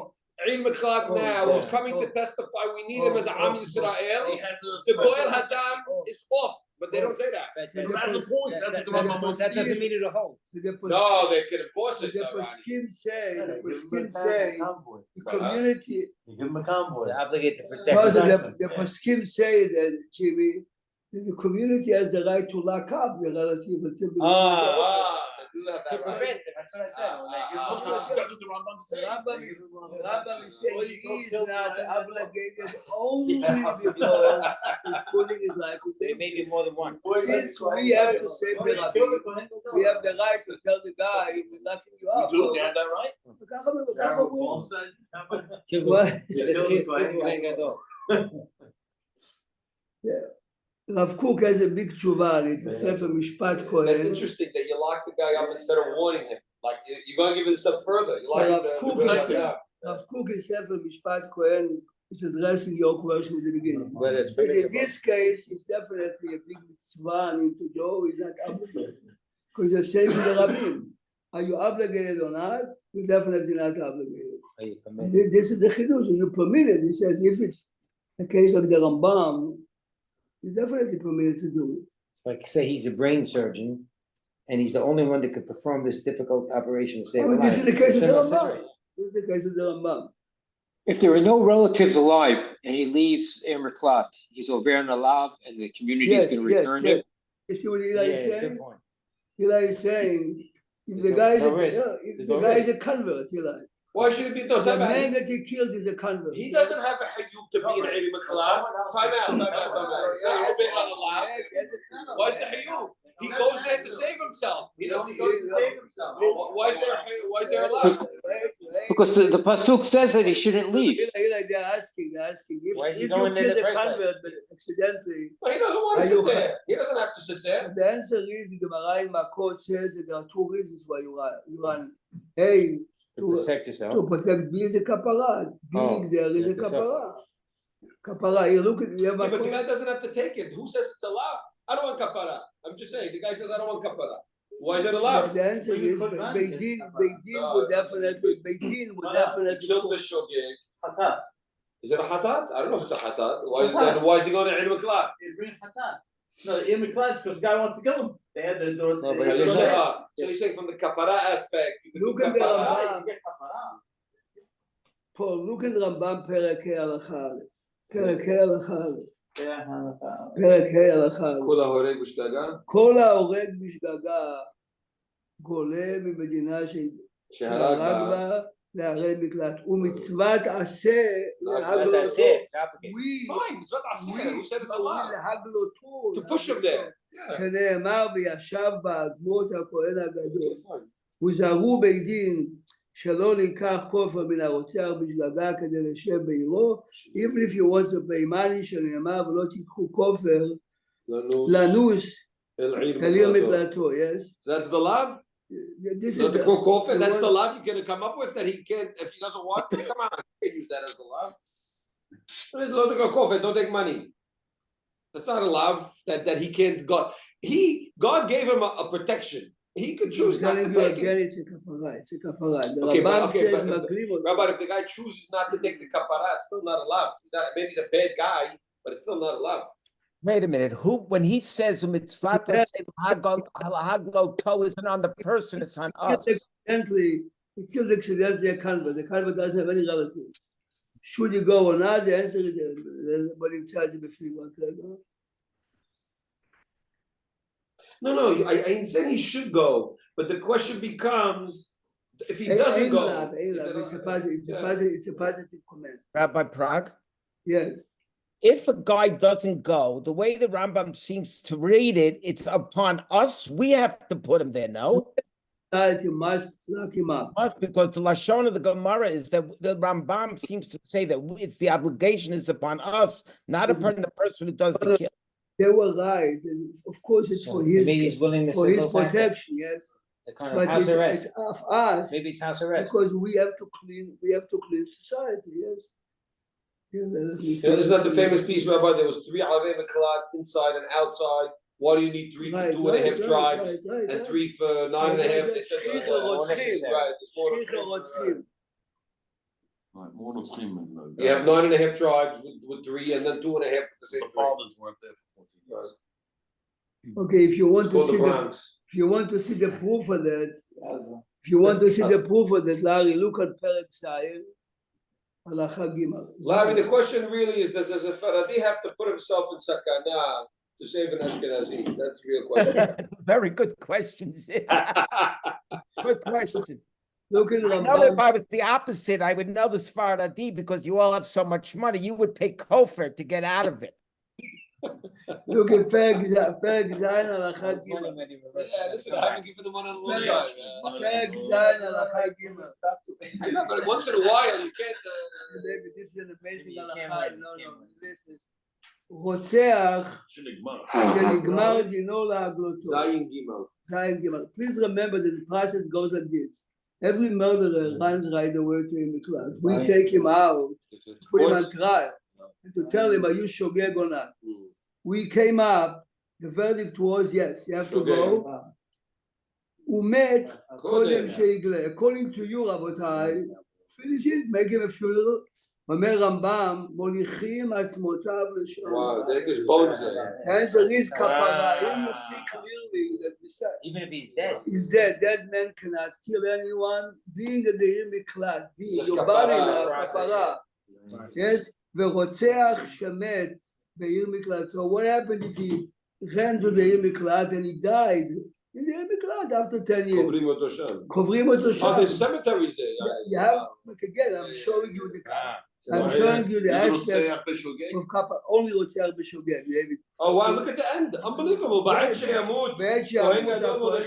Ein Mekhlak Oh, now is yeah. coming to Oh. testify, we need him as a Am Oh, Yisrael. He has a The special Goel protection. Hadam Oh. is off, but they don't say that. That- So That's the point. That's what the that- Rambam wants That to doesn't say. mean it'll hold. So the No, they can enforce So it. the Ronnie. poskim say, the poskim You say, give the community, him a convoy. They're obligated to protect. because Exactly. the poskim say that, Jimmy, that the community has the right to lock up the relative until the. Ah, they do have To that right. prevent. That's what I said. When they give Ah, him ah, a That's what the Rambam The said. Rambam is saying he is not obligated only Yeah. because he's putting his life in There danger. may be more than one. Since we have to save the rabbi, we have the right to tell the guy, we're locking you You up. do, you have that right? וככה אומרים. Paul said. What? Rav Kook has a big tshuva on it, ספר משפט That's כהן. interesting that you lock the guy up instead of warning him. Like, you're going to give it a step further. You're So locking Rav the Kook Goel is- Hadam. Rav Kook in ספר משפט כהן is addressing your question at the beginning. Whether it's But in permissible. this case, it's definitely a big mitzvah and to go is not obligated. Because you're saving the rabbin. Are you obligated or not? You're definitely not obligated. Are you permitted? This is the chidush. You're permitted. He says if it's a case like the Rambam, you're definitely permitted to do it. Like say he's a brain surgeon and he's the only one that could perform this difficult operation to save I a mean, this life. is the case of the Similar Rambam. situation. This is the case of the Rambam. If there are no relatives alive and he leaves Emerklat, he's over in Alav and the community is Yes, going to yes, return yes. it. You see what Eli is Yeah, saying? good point. Eli is saying, if the There's guy is no risk. if There's the no guy is risk. a convert, Eli. Why should it be? No, The time out. man that he killed is a convert. He doesn't have a hayub to be an Elim Mekhlak. Time out. Why is the hayub? He goes there to save himself. He goes to save himself. Why is there a lot? Because the Pasuk says that he shouldn't leave. Eli, they're asking, Why is he if you going there in kill the the first place? convert, but accidentally, Well, he doesn't want to Are sit you- there. He doesn't have to sit there. the answer is the Gemara in Makot says that there are two reasons why you run. A, To protect yourself. to protect B is a kapara. Oh, Being there is a that's a kapara. Kapara, you look at, you have Yeah, but the guy Makot. doesn't have to take it. Who says it's allowed? I don't want kapara. I'm just saying. The guy says I don't want kapara. Why is it allowed? The answer Well, you is could manage Beidin No, would definitely, Beidin would No, He definitely. killed the shogeg. Hatat. Is it a hatat? I don't know if it's a hatat. It's a hatat. Why is he going to Elim Mekhlak? They bring Hatat. No, in because the guy wants to kill him. They had the door. No, but So it's you're not- saying, so you're saying from the kapara aspect, you can do Look at the kapara. Rambam. Paul, look at Rambam פרק ה' הלכה א'. פרק ה' הלכה א'. פרק ה' הלכה א'. כל ההורג בשגגה, כל ההורג בשגגה גולה ממדינה שהרג בה לערי מקלט. ומצוות עשה להגלותו. That's it. It's obligated. Fine, it's not asir. Who said it's allowed? להגלותו. To push him there. Yeah. שנאמר וישב באדמות הכהן הגדול. Okay, fine. וזהרו בית דין שלא ניקח כופר מן הרוצח בשגגה כדי לשב בעירו, even if you want to pay money שנאמר ולא תיקחו כופר לנוס אל עיר אל עיר מקלטו. מקלטו, yes? That's the love? This So is the the- kokofer, that's one- the love you're gonna come up with that he can't, if he doesn't want to, come on, you can't use that as the love. Don't take a kofer, don't take money. That's not a love that he can't, God gave him a protection. He could choose not to telling you take again, it. it's a kapara, it's a kapara. The Okay, but- Rambam okay, says but- מקלים אותו. Rabbi, if the guy chooses not to take the kapara, it's still not a love. Maybe he's a bad guy, but it's still not a love. Wait a minute, when he says mitzvah, let's say haglo toe isn't on the person, it's on us. He killed accidentally a convert. The convert doesn't have any relatives. Should you go or not? The answer is but in charge of the free one. No, I ain't saying he should go, but the question becomes, if he doesn't go. It's a positive comment. Rabbi Prague? Yes. If a guy doesn't go, the way the Rambam seems to read it, it's upon us. We have to put him there, no? You must lock him up. Must, because the Lashon of the Gemara is that the Rambam seems to say that it's the obligation is upon us, not upon the person who does the kill. They were right. And of course, it's for his, Maybe he's willing to for sit his low factor. protection, yes. The kind of But house arrest. it's of us Maybe it's house arrest. because we have to clean society, yes. Isn't that the famous piece, Rabbi? There was 3 Alavei Mekhalat inside and outside. Why do you need 3 for 2.5 tribes and 3 for 9.5? They said it's more necessary. Right, more Notzchim. You have 9.5 tribes with 3 and then 2.5 for the same The thing. fathers weren't there for 14 years. Okay, if you want It's to called see the Bronx. if you want to see the proof of that, Larry, look at Perek Zayin, Halacha Gimel. Larry, the question really is, does a Faradi have to put himself in sakana to save an Ashkenazi? That's the real question. Very good questions. Good question. Look at I know if I was the opposite, I would know the Sfaradi because you all have so much money. You would pay Kofar to get out of it. Look at Perek Zayin, Halacha Gimel. Listen, I haven't given him one on a long time. Perek Zayin, Halacha Gimel. I know, but once in a while you can't. David, this is an amazing You can't halacha. win, No, you can't listen. רוצח שנגמר. שנגמר דינו להגלותו. Zayin Gimel. Zayin Gimel. Please remember that the process goes like this. Every murderer runs right away to him. We take him out, put him on trial, and to tell him, are you shogeg or not? We came up, the verdict was yes, you have to go. Umet, according to you, Rabotai, finish it, make him a funeral. אומר רמב"ם, מוליכים עצמותיו לשם. Wow, they just bones there. Hence there is kapara. Here you see clearly that Even if he's dead. he's dead. Dead man cannot kill anyone. Being a deir miklat, being your body now, kapara. Yes, ורוצח שמת בעיר מקלטו. What happened if he ran to the עיר מקלט and he died? In the עיר מקלט after 10 years. קוברים אותו שם. קוברים אותו שם. Oh, there's cemeteries there. You have, but again, I'm showing you the aspect of kappa. Only רוצח בשוגג, David. Oh wow, look at the end. Unbelievable. بعد שימות. בעת שימות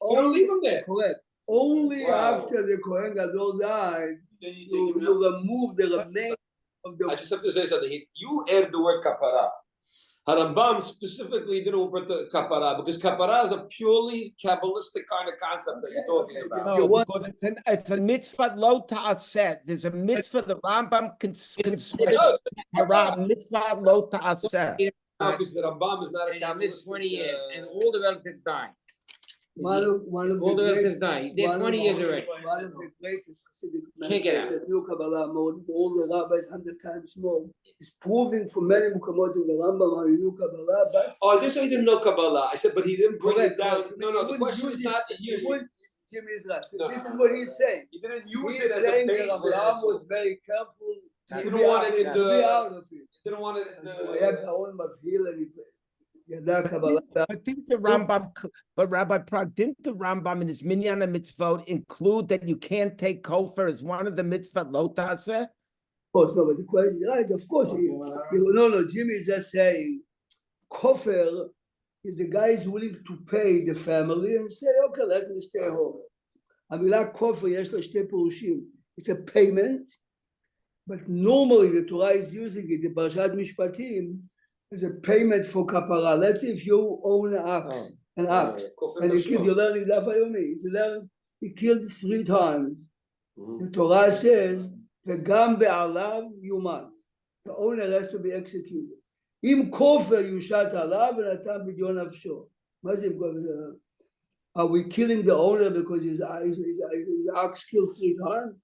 You don't leave him there. Correct. Only after the Kohen Gadol died, you remove the remains of the. I just have to say something. You added the word kapara. Harambam specifically didn't put the kapara because kapara is a purely Kabbalistic kind of concept that you're talking about. No, because it's a mitzvah lo ta'aseh. There's a mitzvah the Rambam considers mitzvah lo ta'aseh. Because the Rambam is not a And he lives Kabbalistic. 20 years, and all the relatives die. One of All the the relatives die. He's there 20 years already. One of the greatest Hasidic Can't get masters that knew Kabbalah more than all the rabbis 100 times more. Is proving from many mukamot in the Rambam how he knew Kabbalah, but Oh, I didn't say he didn't know Kabbalah. I said, but he didn't bring it correct, down. correct. No, He the wouldn't question use is it. not He use it. wouldn't- Jimmy is right. No. This is what he's saying. He didn't use He's it as a saying that basis. Abraham was very careful. He to didn't be want out- it in to be the. out of it. He didn't want it in הוא היה the. גאון מבהיל, אני ידע קבלה. But didn't the Rambam, but Rabbi Prague, didn't the Rambam in his Minyan mitzvot include that you can't take kofar as one of the mitzvot lo ta'aseh? Of course, no, but the question, right, of course, no, Jimmy is just saying, kofar is the guy is willing to pay the family and say, okay, let me stay home. המילה כופר יש לה שתי פירושים. It's a payment, but normally the Torah is using it in Perashat Mishpatim as a payment for kapara. Let's say if you own an ox, and you killed, you're learning Daf Yomi. If you learn, he killed 3 times. The Torah says, וגם בעליו יומת. The owner has to be executed. אם כופר יושת עליו ונתן בדיון נפשו. מה זה אם כופר? Are we killing the owner because his ox killed 3 times?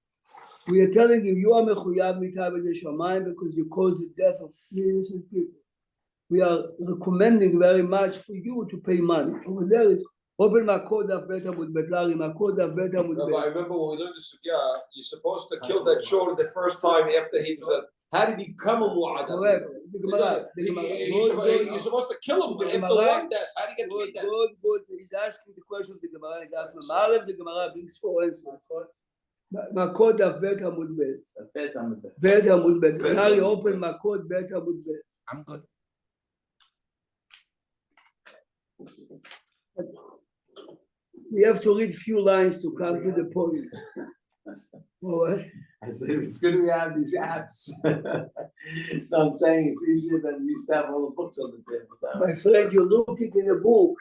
We are telling you, you are mechuyav mitai b'neshamayim because you caused the death of 3 innocent people. We are recommending very much for you to pay money. Over there it's open makod daf bet amud bet lari makod daf bet amud No, but I bet. remember when we learned the sugya, you're supposed to kill that shor the first time after he was a. How did he become a mu'adab? Correct. The Gemara. The Gemara. You're supposed to kill him The after Gemara- one death. How did he get three deaths? Good. He's asking the question of the Gemara. The Gemara brings 4 answers. Makod daf bet amud bet. Bet on the bet. Bet amud bet. Bet Now you amud open makod bet amud bet. I'm good. We have to read few lines to come to the point. What? I said, it's good we have these apps. No, I'm saying it's easier than we used to have all the books on the table now. My friend, you're looking in a book.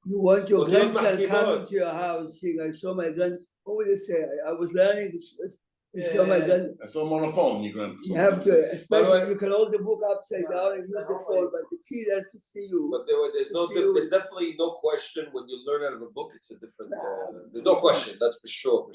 You want your Well, do it, grandson Maki, coming boy. to your house saying, I saw my grand, what would you say? I was learning this. I saw my grand. I saw him on the phone, you're gonna. You have to, By the especially way- you can hold the book upside down and use the phone, but the kid has to see you. But there's definitely no question when you learn out of a book, it's a different. There's no of question. That's for sure.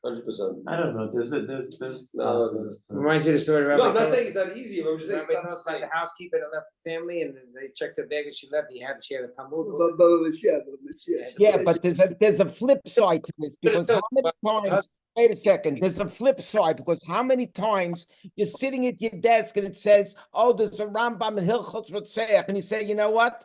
100%. I don't know, there's. Reminds you of the story of Rabbi. No, I'm not Told- saying it's not easy. But I'm just saying Rabbi it's not told the about same. the housekeeper that left the family, and then they checked her bag and she left. She had a Talmud book. Yeah, but there's a flip side to this because how many times? Wait a second. There's a flip side because how many times you're sitting at your desk and it says, "Oh, there's a Rambam in Hilchot Rotzeach," and you say, "You know what?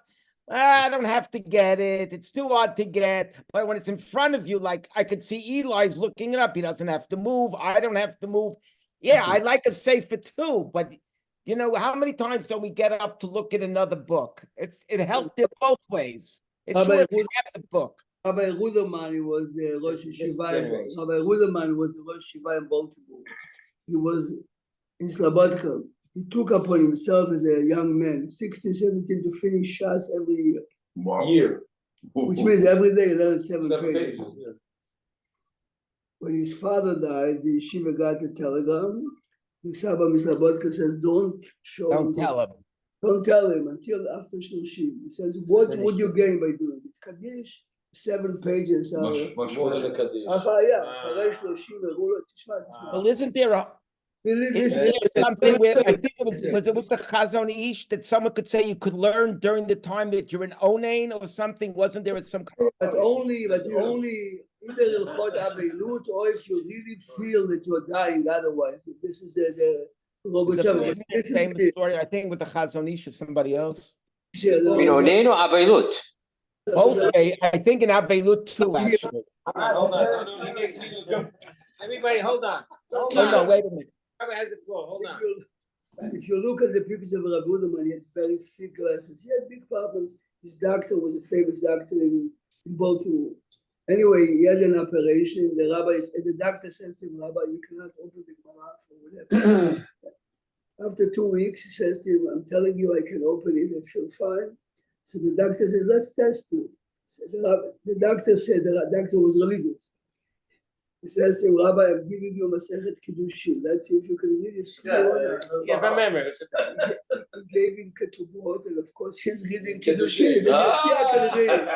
I don't have to get it. It's too hard to get." But when it's in front of you, like I could see Eli's looking it up. He doesn't have to move. I don't have to move. Yeah, I like a safer too, but you know how many times don't we get up to look at another book? It helped in both ways. It's How sure about to have the book. Rabbi Ruderman was Rosh Yeshiva. generation. Rabbi Ruderman was the Rosh Yeshiva in Baltimore. He was in Slobodka. He took upon himself as a young man, 16, 17, to finish Shas every year, Wow. Year. which means every day he learned 7 7 pages. pages. Yeah. When his father died, the yeshiva got a telegram. The Saba Mislobodka says, don't show Don't him. tell him. Don't tell him until after Shloshim. He says, what would you gain by doing it? Kaddish, 7 pages. Much More than a kaddish. אחרי 30 הראו לו, תשמע. Well, isn't there something where I think was it with the Chazon Ish that someone could say you could learn during the time that you're in Onain or something? Wasn't there some kind But only either Ilchot Avilut or if you really feel that you're dying otherwise. This is the Rogochav. isn't there a famous story? I think with the Chazon Ish or somebody else. Minonein or Avelut? Both way, I think in Avelut too, actually. Hold on. He makes me look. Everybody, hold on. Hold Oh, no, on. wait a minute. Rabbi has the floor. Hold on. If you look at the pictures of Rabbi Uderman, he had very thick glasses. He had big problems. His doctor was a famous doctor in Baltimore. Anyway, he had an operation. The doctor says to him, Rabbi, you cannot open the Gemara for whatever. After 2 weeks, he says to him, I'm telling you, I can open it. I feel fine. So the doctor says, let's test you. So the doctor said, the doctor was religious. He says to him, Rabbi, I'm giving you Masechet Kiddushin. Let's see if you can read it. Yeah, remember. He gave him Ketubot, and of course he's reading Kiddushin. He said, "Yes, yeah, I can read it."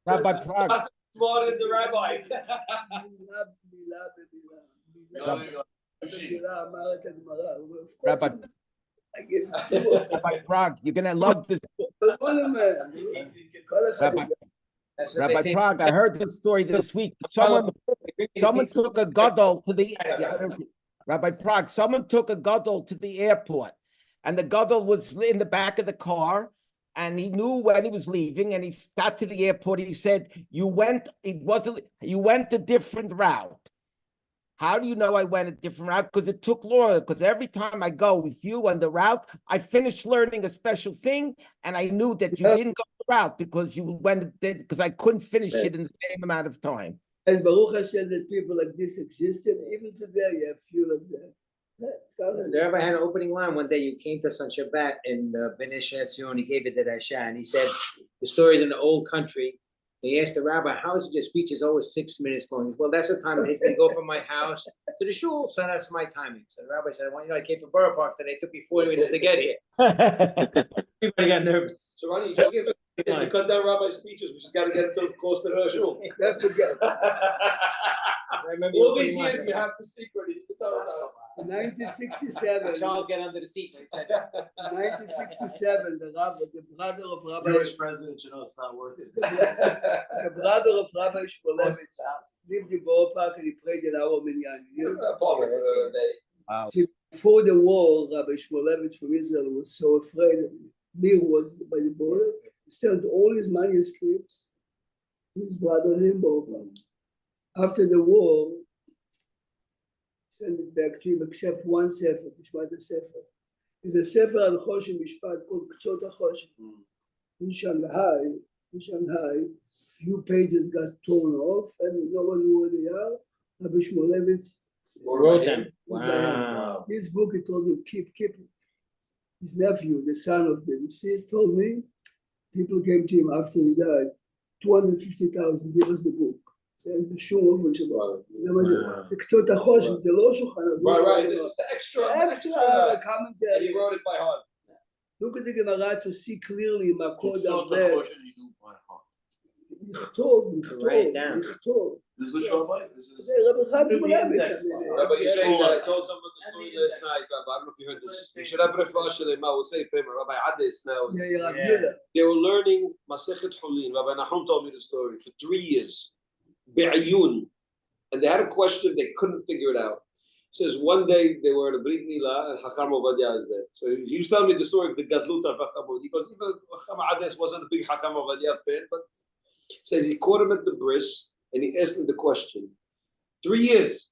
Rabbi Prague. Smarter than the rabbi. Rabbi, Rabbi Prague, you're gonna love this. Rabbi Prague, I heard this story this week. Someone took a gadol to the Rabbi Prague. Someone took a gadol to the airport, and the gadol was in the back of the car, and he knew when he was leaving. And he got to the airport. He said, "You went a different route." How do you know I went a different route? Because it took longer. Because every time I go with you on the route, I finished learning a special thing, and I knew that you didn't go the route because you went because I couldn't finish it in the same amount of time. And Baruch Hashem that people like this existed. Even today, you have few like that. The Rabbi had an opening line one day. You came to us on Shabbat in Bnei Shetzion. He gave it to Rasha, and he said the story's in the old country. He asked the rabbi, "How is it your speech is always 6 minutes long?" He said, "Well, that's the time it takes me to go from my house to the shul, so that's my timing." So the rabbi said, "Well, you know, I came from Borough Park today. It took me 40 minutes to get here." Everybody got nervous. So Ronnie, you just gave To cut down rabbi speeches, we just gotta get them close to the shul. Don't forget, All these years, we have the secret. You can tell about. 1967. Charles get under the seat. Like I said. 1967, the brother of Rabbi, Jewish president, you know, it's not worth it. the brother of Rabbi Shmulevitz lived in Borough Park and he prayed in our minyan. Before the war, Rabbi Shmulevitz from Israel was so afraid that Mir was by the border. He sent all his manuscripts to his brother in Borough Park. After the war, send it back to him except one sefer, Mishpat Sefer. There's a sefer al Choshen Mishpat called Ktsot HaChoshen. In Shanghai, few pages got torn off and nobody knew where they are. Rabbi Shmulevitz Wrote them. Wow. This book, he told him, keep it. His nephew, the son of the deceased, told me, people came to him after he died, 250,000, give us the book. Says the shum of Shabbat. The Ktsot HaChoshen, the Lo Shulchan Aruch. Right. This is the extra commentary. And he wrote it by heart. Look at the Gemara to see clearly Makod Ktsot Aved. HaChoshen, you knew by heart. Write it down. This is which rabbi? This is. Rabbi Chaim Shmulevitz. Rabbi, you're saying that I told someone the story last night, Rabbi, I don't know if you heard this. You should have referred to them. I will say favor. Rabbi Adis now. They were learning Masechet Hulin. Rabbi Nahum told me the story for 3 years. Be'ayun. And they had a question, they couldn't figure it out. He says one day they were at a Brit Milah and Chacham Ovadia is there. So he was telling me the story of the Gadlut of Chacham Ovadia. He goes, even Chacham Adis wasn't a big Chacham Ovadia fan, but he says he caught him at the bris and he asked him the question. 3 years.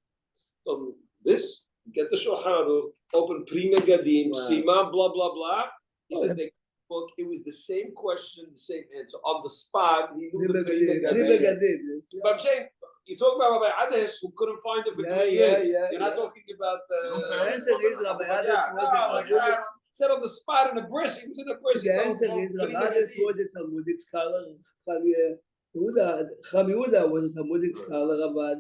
This, get the Shulchan Aruch, open Prima Gadim, Sima, blah, blah, blah. He said they book, it was the same question, the same answer. On the spot, he knew the Prima Gadim. But I'm saying, you're talking about Rabbi Adis who couldn't find it for 3 years. You're not talking about The answer is Rabbi Adis said on the spot in the bris, he was in the bris. The answer is Rabbi Adis was a Talmudic scholar. Cham Yehuda was a Talmudic scholar. Rabbi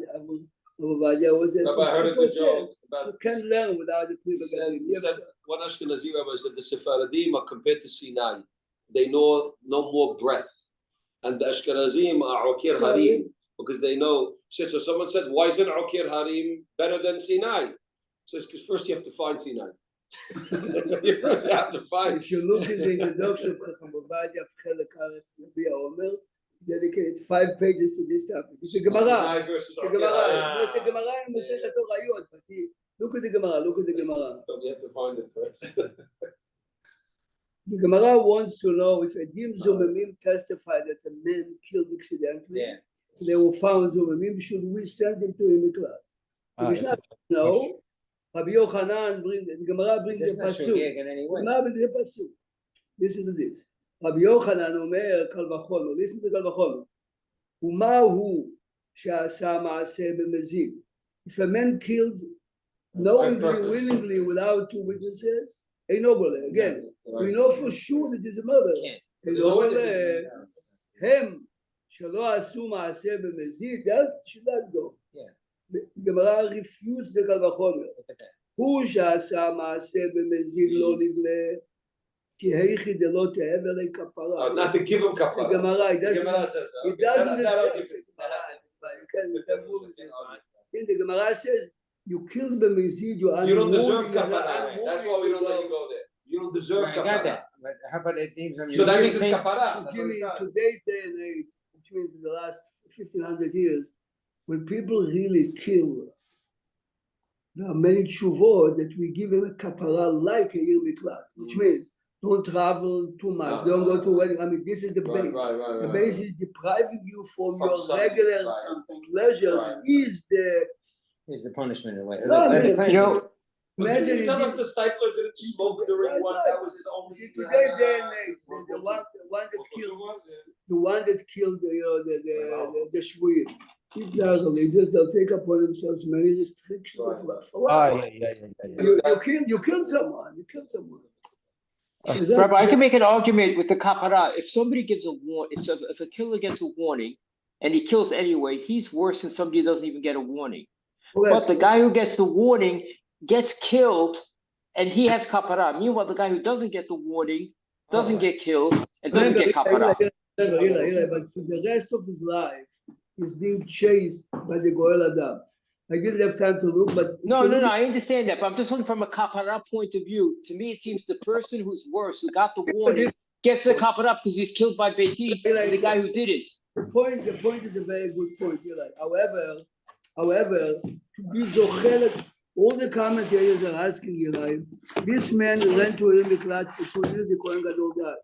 Ovadia was a Rabbi heard a good joke about you can't learn without the Prima Gadim. He said one Ashkenazi rabbi said the Sephardim are compared to Sinai. They know no more breath. And the Ashkenazim are Okir Harim because they know. So someone said, why isn't Okir Harim better than Sinai? So it's because first you have to find Sinai. You first have to find. If you look at the introduction of Chacham Ovadia of Chelek Aleph Rabbi Omer, dedicated 5 pages to this topic. It's a Gemara. It's a Gemara. It's a Gemara in Masechet Orayot. But look at the Gemara. Look at the Gemara. So you have to find it first. The Gemara wants to know if Edim Zomemim testified that a man killed accidentally. Yeah. They were found Zomemim. Should we send him to Imiklat? No. Rabbi Yochanan brings the Gemara brings the pasuk. Gemara brings the pasuk. Listen to this. Rabbi Yochanan Omer Kal Vachomer. Listen to Kal Vachomer. Umahu she'asa ma'aseh b'mezid. If a man killed knowingly, willingly, without 2 witnesses, ain't no gole. Again, we know for sure that it's a murder. Ain't no gole. Hem shelo asu ma'aseh b'mezid. That should not go. The Gemara refused the Kal Vachomer. Hu she'asa ma'aseh b'mezid lo nidle. Not to give him kapara. Gemara says it doesn't the Gemara says you killed the Mizid, you don't deserve kapara. That's why we don't let you go there. You don't deserve kapara. I got that. But how about it? So that means it's kapara. In today's day and age, which means in the last 1500 years, when people really kill, there are many tshuvot that we give them a kapara like a year miklat, which means don't travel too much, don't go to wedding. I mean, this is the base. The base is depriving you from your regular pleasures. Is the punishment in a way. Imagine tell us the Stipler didn't smoke during one. That was his only. In today's day and age, the one that killed the Shvuim. If they are religious, they'll take upon themselves many restrictions of life. You killed someone. You killed someone. Rabbi, I can make an argument with the kapara. If somebody gives a warning, if a killer gets a warning and he kills anyway, he's worse than somebody who doesn't even get a warning. But the guy who gets the warning gets killed and he has kapara. Meanwhile, the guy who doesn't get the warning doesn't get killed and doesn't get kapara. But for the rest of his life, he's being chased by the Goel Adam. I didn't have time to look, but. No, I understand that, but I'm just looking from a kapara point of view. To me, it seems the person who's worse, who got the warning, gets the kapara because he's killed by Beiti, and the guy who didn't. The point is a very good point, Eli. However, to be zochelet, all the commentators are asking Eli, this man ran to a Miklat for 2 years, the Kohen Gadol died.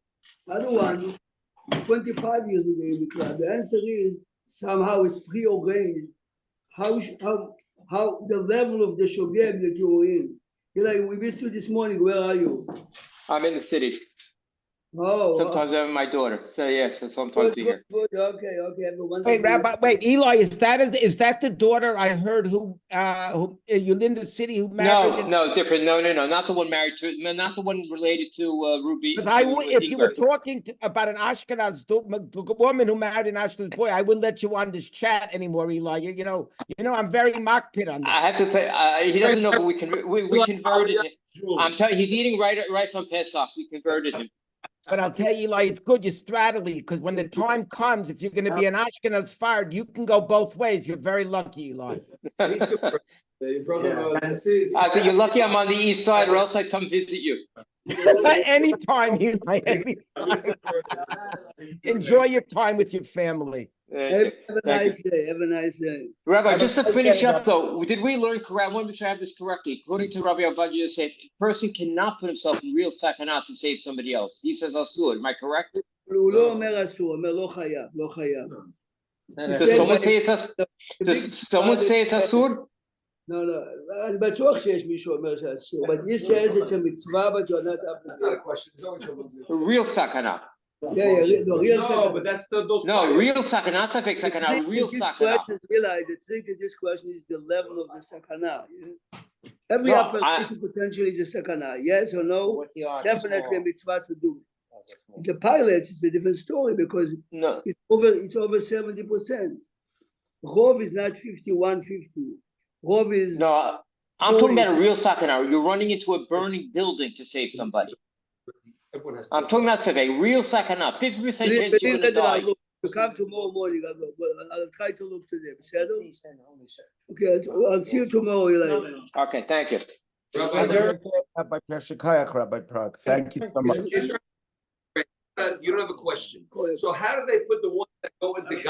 Other one, 25 years ago in Miklat. The answer is somehow it's preordained. How the level of the shogeg that you were in. Eli, we missed you this morning. Where are you? I'm in the city. Oh. Sometimes I'm with my daughter. So yes, so sometimes we here. Good. Okay. Wait, Rabbi, wait, Eli, is that the daughter I heard who you live in the city who married? No, different. No, not the one married to, not the one related to Ruby. Because if you were talking about an Ashkenaz woman who married an Ashkenaz boy, I wouldn't let you on this chat anymore, Eli. You know, I'm very makpid on that. I have to tell he doesn't know, but we converted him. I'm telling you, he's eating rice on Pesach. We converted him. But I'll tell you, Eli, it's good you straddle it, because when the time comes, if you're going to be an Ashkenaz Fard, you can go both ways. You're very lucky, Eli. Your brother I think you're lucky I'm on the east side, or else I'd come visit you. Anytime, Eli, anytime. Enjoy your time with your family. Have a nice day. Rabbi, just to finish up though, did we learn correct? I want to make sure I have this correctly. According to Rabbi Avadia, said a person cannot put himself in real sakana to save somebody else. He says asur. Am I correct? Does someone say it's asur? Does someone say it's asur? No, אני בטוח שיש מישהו אומר שאסור, but he says it's a mitzvah, but you're not up to That's not a question. There's always someone who's Real sakana. real sakana. but that's those. No, real sakana, not fake sakana, real sakana. The trick in this question is the level of the sakana. Every application potentially is a sakana. Yes or no? Definitely a mitzvah to do. The pilots is a different story because it's over 70%. Rov is not 51-50. Rov is no. I'm talking about a real sakana. You're running into a burning building to save somebody. I'm talking about a real sakana. 50% chance you're going to die. Come tomorrow morning. I'll try to look to them. Okay, I'll see you tomorrow, Eli. Okay, thank you. Rabbi Prague. Thank you so much. You don't have a question. So how do they put the ones that go into God?